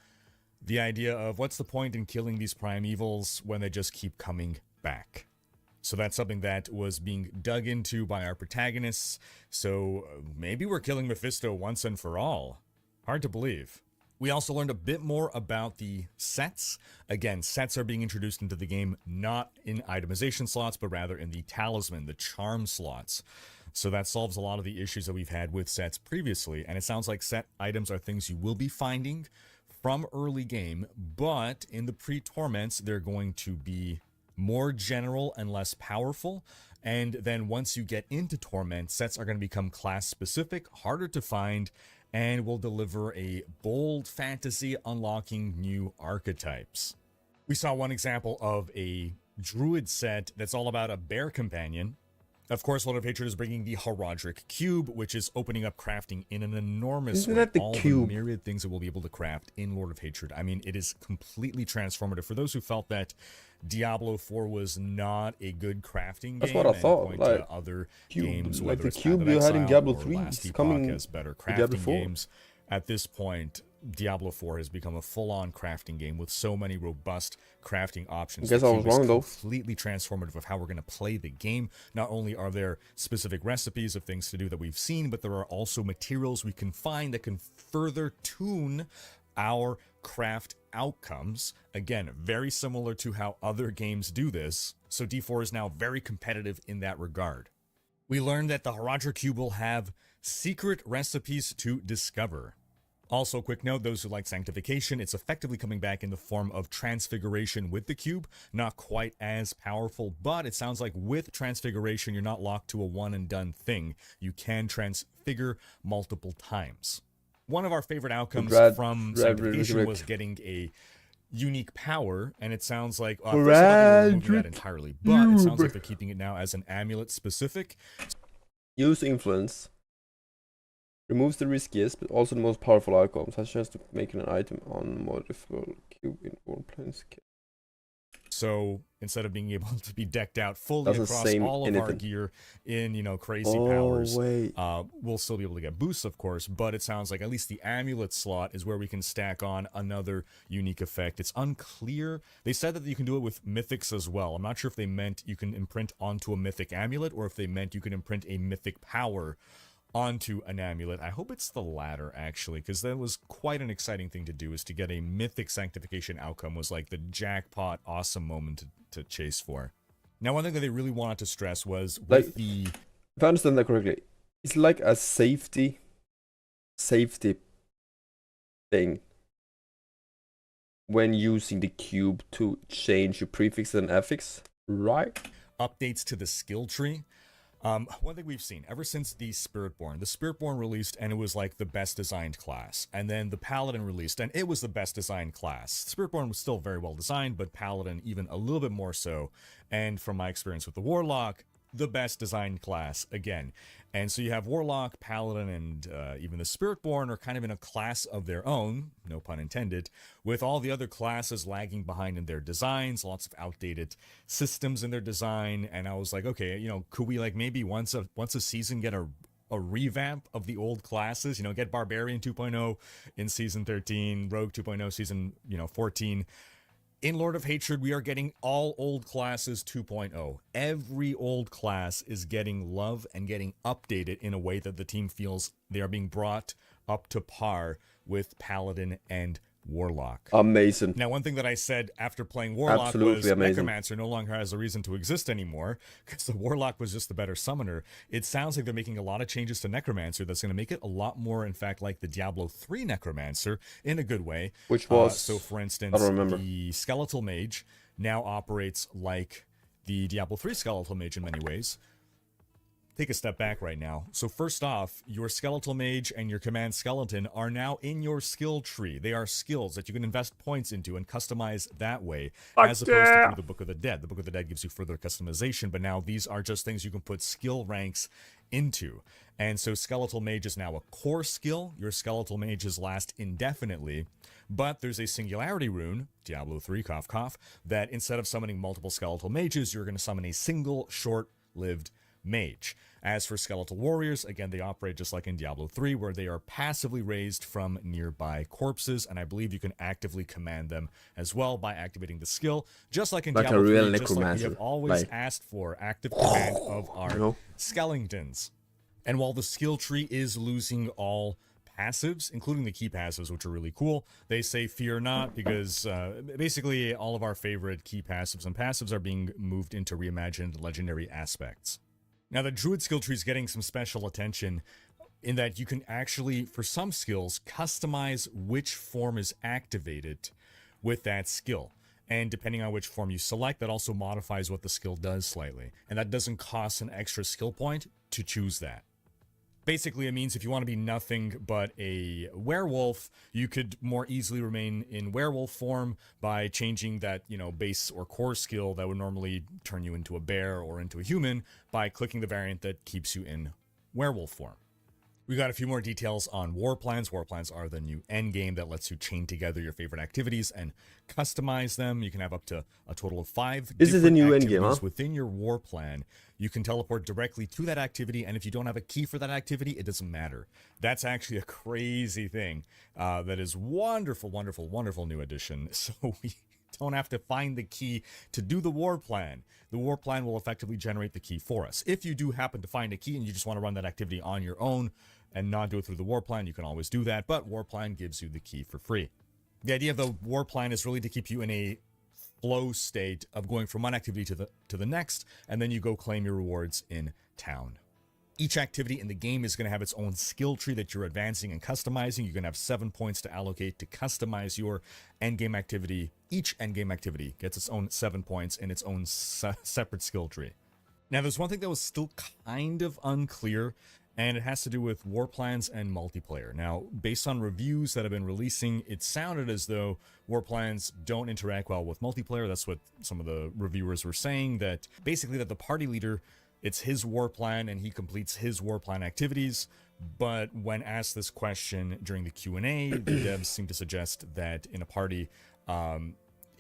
the idea of what's the point in killing these primevals when they just keep coming back. So that's something that was being dug into by our protagonists. So maybe we're killing Mephisto once and for all. Hard to believe. We also learned a bit more about the sets. Again, sets are being introduced into the game not in itemization slots, but rather in the talisman, the charm slots. So that solves a lot of the issues that we've had with sets previously. And it sounds like set items are things you will be finding from early game, but in the pre-torments, they're going to be more general and less powerful. And then once you get into torment, sets are going to become class specific, harder to find, and will deliver a bold fantasy unlocking new archetypes. We saw one example of a druid set that's all about a bear companion. Of course, Lord of Hatred is bringing the Horadric Cube, which is opening up crafting in an enormous way. That the all cube? the myriad things that we'll be able to craft in Lord of Hatred. I mean, it is completely transformative. For those who felt that Diablo 4 was not a good crafting That's game, what I and thought. point Like, to other cube, games, like whether the it's cube Path of you had in Exile Diablo or 3 Last is Epoch coming as better to Diablo crafting 4. games. At this point, Diablo 4 has become a full-on crafting game with so many robust crafting options. I guess The I was cube is wrong, though. completely transformative of how we're going to play the game. Not only are there specific recipes of things to do that we've seen, but there are also materials we can find that can further tune our craft outcomes. Again, very similar to how other games do this. So D4 is now very competitive in that regard. We learned that the Horadric Cube will have secret recipes to discover. Also, quick note, those who like Sanctification, it's effectively coming back in the form of Transfiguration with the cube. Not quite as powerful, but it sounds like with Transfiguration, you're not locked to a one and done thing. You can transfigure multiple times. One of our favorite outcomes from Sanctification was getting a unique power, and it sounds like first of all, they were removing that entirely, but it sounds like they're keeping it now as an amulet specific. Use influence. Removes the riskiest, but also the most powerful outcomes. Has a chance to make an item on more difficult cube in all planes. So instead of being able to be decked out fully Doesn't across say all of our anything. gear in, crazy Oh, powers, wait. we'll still be able to get boosts, of course, but it sounds like at least the amulet slot is where we can stack on another unique effect. It's unclear. They said that you can do it with mythics as well. I'm not sure if they meant you can imprint onto a mythic amulet or if they meant you can imprint a mythic power onto an amulet. I hope it's the latter, actually, because that was quite an exciting thing to do, is to get a mythic sanctification outcome was like the jackpot awesome moment to chase for. Now, one thing that they really wanted to stress was with Like, the... if I understand that correctly, it's like a safety thing when using the cube to change your prefix and affix, right? Updates to the skill tree. One thing we've seen ever since the Spiritborn released, and it was like the best designed class, and then the Paladin released, and it was the best designed class. Spiritborn was still very well designed, but Paladin even a little bit more so, and from my experience with the Warlock, the best designed class again. And so you have Warlock, Paladin, and even the Spiritborn are kind of in a class of their own, no pun intended, with all the other classes lagging behind in their designs, lots of outdated systems in their design. And I was like, okay, could we like maybe once a season get a revamp of the old classes, get Barbarian 2.0 in season 13, Rogue 2.0 season 14. In Lord of Hatred, we are getting all old classes 2.0. Every old class is getting love and getting updated in a way that the team feels they are being brought up to par with Paladin and Warlock. Amazing. Now, one thing that I said after playing Warlock Absolutely was amazing. Necromancer no longer has a reason to exist anymore because the Warlock was just the better summoner. It sounds like they're making a lot of changes to Necromancer that's going to make it a lot more, in fact, like the Diablo 3 Necromancer in a good way. Which was... so, for instance, I don't remember. the Skeletal Mage now operates like the Diablo 3 Skeletal Mage in many ways. Take a step back right now. So first off, your Skeletal Mage and your Command Skeleton are now in your skill tree. They are skills that you can invest points into and customize that way, as opposed to through the Book of the Dead. The Book of the Dead gives you further customization, but now these are just things you can put skill ranks into. And so Skeletal Mage is now a core skill. Your Skeletal Mages last indefinitely, but there's a Singularity rune, Diablo 3, cough cough, that instead of summoning multiple Skeletal Mages, you're going to summon a single short-lived mage. As for Skeletal Warriors, again, they operate just like in Diablo 3, where they are passively raised from nearby corpses, and I believe you can actively command them as well by activating the skill, just like in Like Diablo a 3, real just like we necromancer. have always Like- asked for active command of our You know? skeletons. And while the skill tree is losing all passives, including the key passives, which are really cool. They say fear not, because basically all of our favorite key passives and passives are being moved into reimagined legendary aspects. Now, the Druid skill tree is getting some special attention in that you can actually, for some skills, customize which form is activated with that skill. And depending on which form you select, that also modifies what the skill does slightly. And that doesn't cost an extra skill point to choose that. Basically, it means if you want to be nothing but a werewolf, you could more easily remain in werewolf form by changing that, base or core skill that would normally turn you into a bear or into a human by clicking the variant that keeps you in werewolf form. We got a few more details on war plans. War plans are the new end game that lets you chain together your favorite activities and customize them. You can have up to a total of 5 This is the new end game, huh? within your war plan. You can teleport directly to that activity, and if you don't have a key for that activity, it doesn't matter. That's actually a crazy thing. That is wonderful, wonderful, wonderful new addition. So we don't have to find the key to do the war plan. The war plan will effectively generate the key for us. If you do happen to find a key and you just want to run that activity on your own and not do it through the war plan, you can always do that, but war plan gives you the key for free. The idea of the war plan is really to keep you in a flow state of going from one activity to the next, and then you go claim your rewards in town. Each activity in the game is going to have its own skill tree that you're advancing and customizing. You're going to have 7 points to allocate to customize your endgame activity. Each endgame activity gets its own 7 points in its own separate skill tree. Now, there's one thing that was still kind of unclear, and it has to do with war plans and multiplayer. Now, based on reviews that have been releasing, it sounded as though war plans don't interact well with multiplayer. That's what some of the reviewers were saying, that basically that the party leader, it's his war plan and he completes his war plan activities. But when asked this question during the Q&A, the devs seem to suggest that in a party,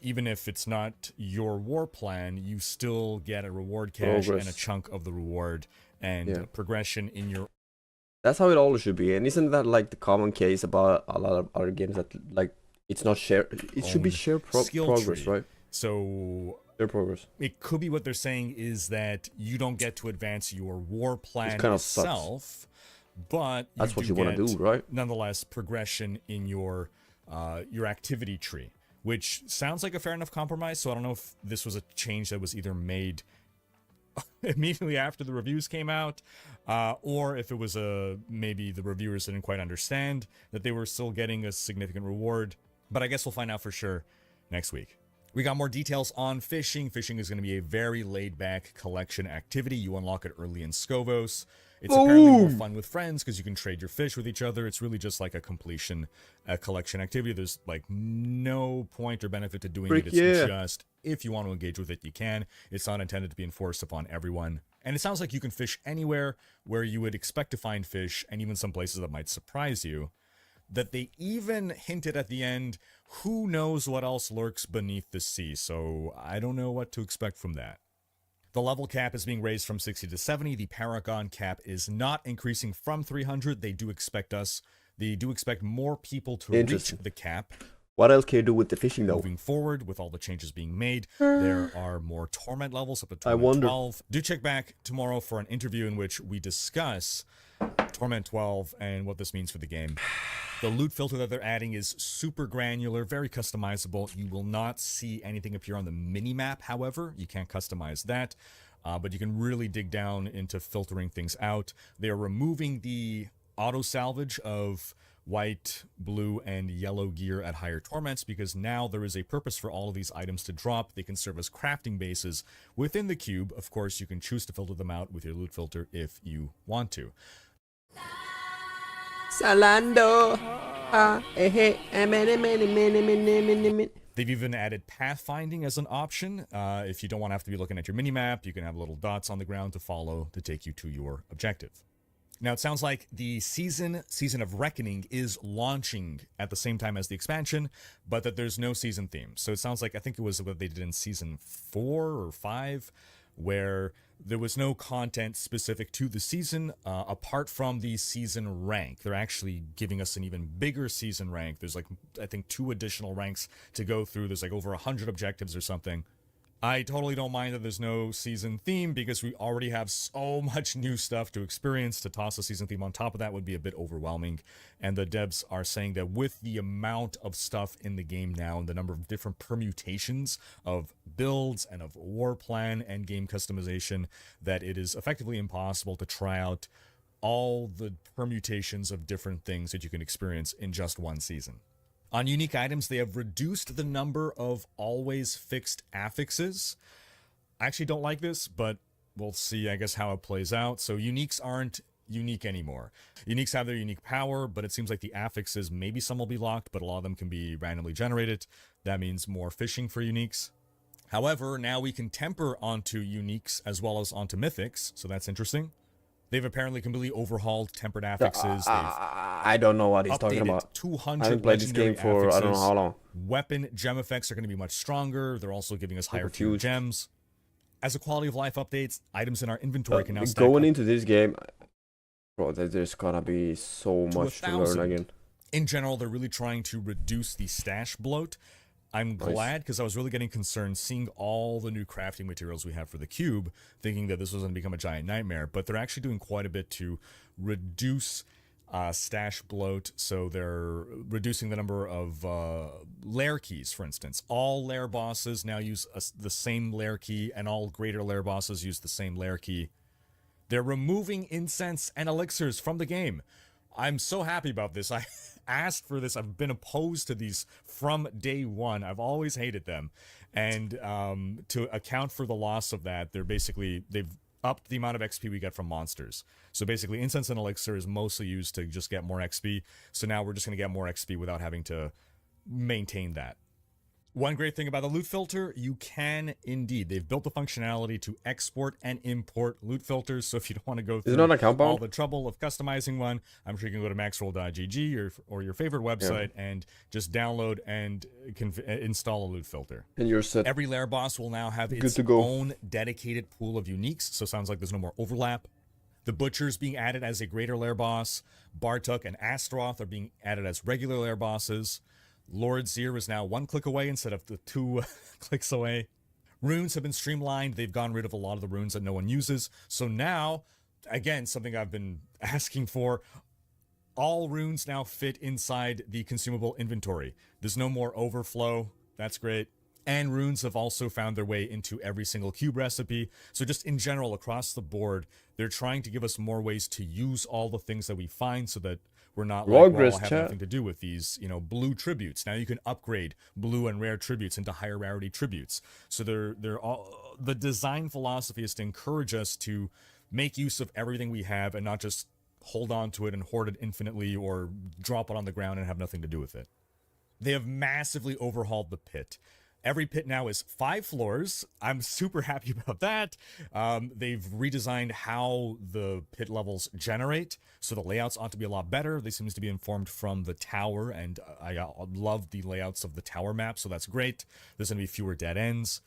even if it's not your war plan, you still get a reward cache and a chunk of the reward and progression in your... That's how it always should be. And isn't that like the common case about a lot of other games that like it's not shared? It should be shared progress, tree. right? So shared progress. It could be what they're saying is that you don't get to advance your war plan kind of itself, sucks. But that's what you want to do, right? Nonetheless, progression in your activity tree, which sounds like a fair enough compromise. So I don't know if this was a change that was either made immediately after the reviews came out, or if it was maybe the reviewers didn't quite understand that they were still getting a significant reward. But I guess we'll find out for sure next week. We got more details on fishing. Fishing is going to be a very laid-back collection activity. You unlock it early in Scovos. It's apparently more fun with friends because you can trade your fish with each other. It's really just like a collection activity. There's like no point or benefit to doing it. It's just if you want to engage with it, you can. It's not intended to be enforced upon everyone. And it sounds like you can fish anywhere where you would expect to find fish, and even some places that might surprise you. That they even hinted at the end, who knows what else lurks beneath the sea, so I don't know what to expect from that. The level cap is being raised from 60 to 70. The Paragon cap is not increasing from 300. They do expect more people to reach the cap. What else can you do with the fishing, though? Moving forward, with all the changes being made, there are more Torment levels up to Torment 12. Do check back tomorrow for an interview in which we discuss Torment 12 and what this means for the game. The loot filter that they're adding is super granular, very customizable. You will not see anything appear on the mini-map, however. You can't customize that, but you can really dig down into filtering things out. They are removing the auto-salvage of white, blue, and yellow gear at higher torments because now there is a purpose for all of these items to drop. They can serve as crafting bases within the cube. Of course, you can choose to filter them out with your loot filter if you want to. Salando. They've even added pathfinding as an option. If you don't want to have to be looking at your minimap, you can have little dots on the ground to follow to take you to your objective. Now, it sounds like the Season of Reckoning is launching at the same time as the expansion, but that there's no season theme. So it sounds like, I think it was what they did in Season 4 or 5, where there was no content specific to the season apart from the season rank. They're actually giving us an even bigger season rank. There's like, I think, 2 additional ranks to go through. There's like over 100 objectives or something. I totally don't mind that there's no season theme because we already have so much new stuff to experience. To toss a season theme on top of that would be a bit overwhelming. And the devs are saying that with the amount of stuff in the game now and the number of different permutations of builds and of war plan and game customization, that it is effectively impossible to try out all the permutations of different things that you can experience in just one season. On unique items, they have reduced the number of always fixed affixes. I actually don't like this, but we'll see, I guess, how it plays out. So uniques aren't unique anymore. Uniques have their unique power, but it seems like the affixes, maybe some will be locked, but a lot of them can be randomly generated. That means more fishing for uniques. However, now we can temper onto uniques as well as onto mythics, so that's interesting. They've apparently completely overhauled tempered affixes. I don't know what he's talking about. 200 I haven't played this game for I don't know how long. Weapon gem effects are going to be much stronger. They're also giving us higher tier gems. As a quality of life updates, items in our inventory can now stack going up into this game, bro, there's gonna be so much to learn again. In general, they're really trying to reduce the stash bloat. I'm glad, because I was really getting concerned seeing all the new crafting materials we have for the cube, thinking that this was going to become a giant nightmare, but they're actually doing quite a bit to reduce stash bloat. So they're reducing the number of lair keys, for instance. All lair bosses now use the same lair key, and all greater lair bosses use the same lair key. They're removing incense and elixirs from the game. I'm so happy about this. I asked for this. I've been opposed to these from day one. I've always hated them. And to account for the loss of that, they've upped the amount of XP we get from monsters. So basically, incense and elixir is mostly used to just get more XP. So now we're just going to get more XP without having to maintain that. One great thing about the loot filter, you can indeed. They've built the functionality to export and import loot filters. So if you don't want to go through all the trouble of customizing one, I'm sure you can go to maxroll.gg or your favorite website and just download and install a loot filter. And you're set. Every lair boss will now have its own dedicated pool of uniques. So it sounds like there's no more overlap. The Butcher's being added as a greater lair boss. Bartuk and Astaroth are being added as regular lair bosses. Lord Zir is now 1 click away instead of the 2 clicks away. Runes have been streamlined. They've gotten rid of a lot of the runes that no one uses. So now, again, something I've been asking for, all runes now fit inside the consumable inventory. There's no more overflow. That's great. And runes have also found their way into every single cube recipe. So just in general, across the board, they're trying to give us more ways to use all the ththings that we find so that we're not like, well, have nothing to do with these, blue tributes. Now you can upgrade blue and rare tributes into higher rarity tributes. So the design philosophy is to encourage us to make use of everything we have and not just hold on to it and hoard it infinitely or drop it on the ground and have nothing to do with it. They have massively overhauled the pit. Every pit now is 5 floors. I'm super happy about that. They've redesigned how the pit levels generate, so the layouts ought to be a lot better. They seem to be informed from the tower, and I love the layouts of the tower map, so that's great. There's going to be fewer dead ends.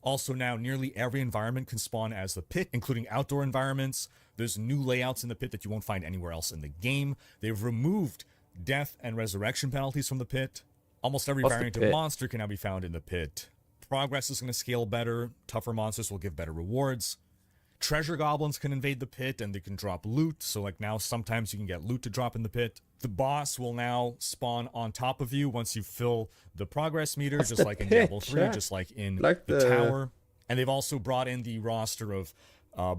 Also now, nearly every environment can spawn as the pit, including outdoor environments. There's new layouts in the pit that you won't find anywhere else in the game. They've removed death and resurrection penalties from the pit. Almost every variant of monster can now be found in the pit. Progress is going to scale better. Tougher monsters will give better rewards. Treasure goblins can invade the pit and they can drop loot. So like now sometimes you can get loot to drop in the pit. The boss will now spawn on top of you once you fill the progress meter, just like in Diablo 3, just like in the tower. And they've also brought in the roster of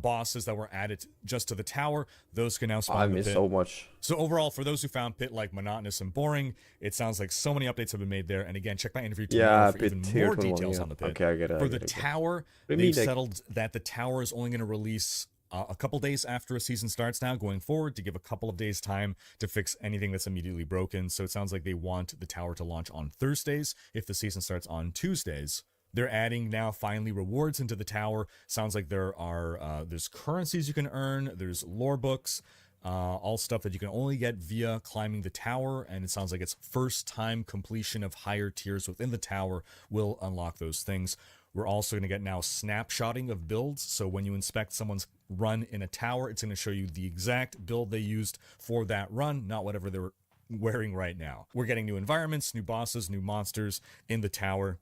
bosses that were added just to the tower. Those can now spawn in the pit. I miss so much. So overall, for those who found pit like monotonous and boring, it sounds like so many updates have been made there. And again, check my interview tomorrow for even more details on the pit. Okay, I get it. For the tower, they've settled that the tower is only going to release a couple days after a season starts now going forward, to give a couple of days time to fix anything that's immediately broken. So it sounds like they want the tower to launch on Thursdays if the season starts on Tuesdays. They're adding now finally rewards into the tower. Sounds like there's currencies you can earn. There's lore books, all stuff that you can only get via climbing the tower. And it sounds like it's first time completion of higher tiers within the tower will unlock those things. We're also going to get now snapshotting of builds. So when you inspect someone's run in a tower, it's going to show you the exact build they used for that run, not whatever they're wearing right now. We're getting new environments, new bosses, new monsters in the tower.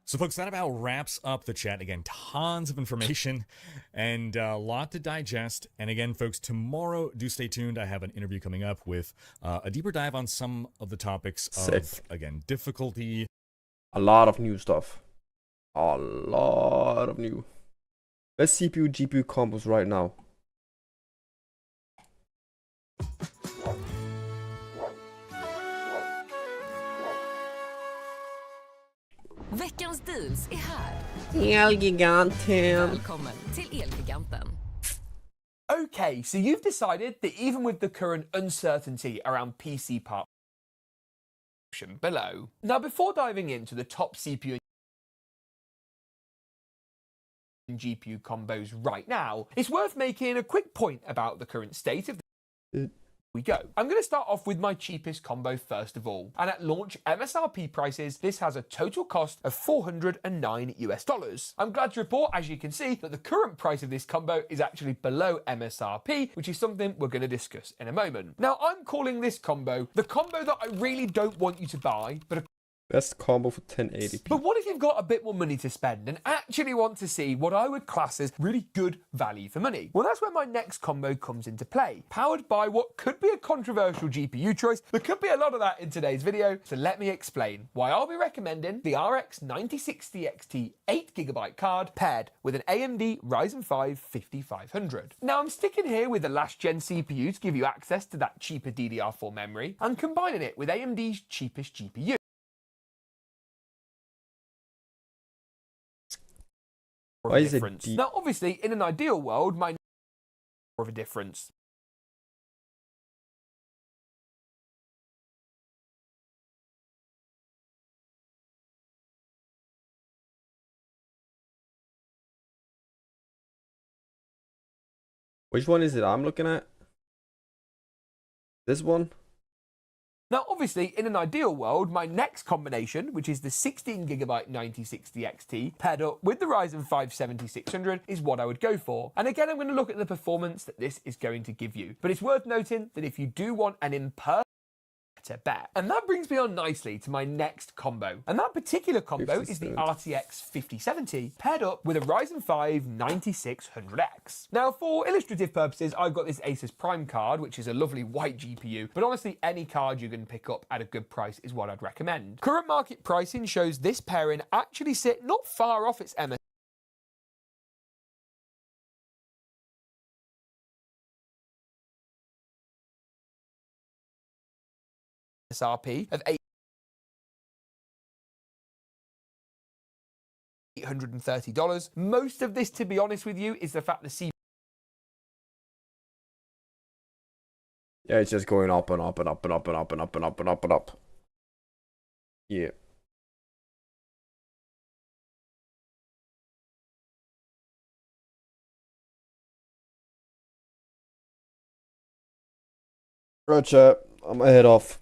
So, folks, that about wraps up the chat. Again, tons of information and a lot to digest. And again, folks, tomorrow, do stay tuned. I have an interview coming up with a deeper dive on some of the topics of, again, difficulty. A lot of new stuff. A lot of new. Best CPU, GPU combos right now. Veckans deals är här. Elgiganten. Välkommen till Elgiganten. Okay, so you've decided that even with the current uncertainty around PC part below. Now, before diving into the top CPU and GPU combos right now, it's worth making a quick point about the current state of we go. I'm going to start off with my cheapest combo first of all. And at launch MSRP prices, this has a total cost of $409 US. I'm glad to report, as you can see, that the current price of this combo is actually below MSRP, which is something we're going to discuss in a moment. Now, I'm calling this combo the combo that I really don't want you to buy, but Best combo for 1080p. But what if you've got a bit more money to spend and actually want to see what I would class as really good value for money? Well, that's where my next combo comes into play, powered by what could be a controversial GPU choice. There could be a lot of that in today's video, so let me explain why I'll be recommending the RX 9060 XT 8GB card paired with an AMD Ryzen 5 5500. Now, I'm sticking here with the last gen CPU to give you access to that cheaper DDR4 memory and combining it with AMD's cheapest GPU. Why is it Now, obviously, in an ideal world, my more of a difference. Which one is it I'm looking at? This one? Now, obviously, in an ideal world, my next combination, which is the 16GB 9060 XT, paired up with the Ryzen 5 7600, is what I would go for. And again, I'm going to look at the performance that this is going to give you. But it's worth noting that if you do want an in-person bet. And that brings me on nicely to my next combo. And that particular combo is the RTX 5070 paired up with a Ryzen 5 9600X. Now, for illustrative purposes, I've got this Asus Prime card, which is a lovely white GPU, but honestly, any card you can pick up at a good price is what I'd recommend. Current market pricing shows this pairing actually sit not far off its MSRP of $830. Most of this, to be honest with you, is the fact the CPU. Yeah, it's just going up and up and up and up and up and up and up and up and up. Yeah. Right, chat. I'm gonna head off.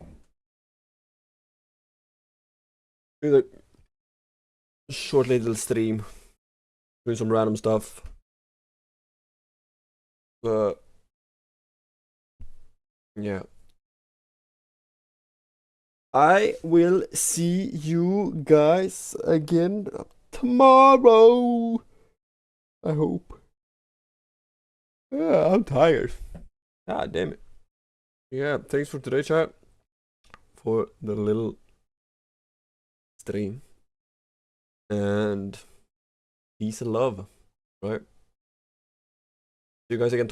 Do the short little stream. Doing some random stuff. Yeah. I will see you guys again tomorrow. I hope. Yeah, I'm tired. God damn it. Yeah, thanks for today, chat. For the little stream. And peace and love. Right? See you guys again tomorrow.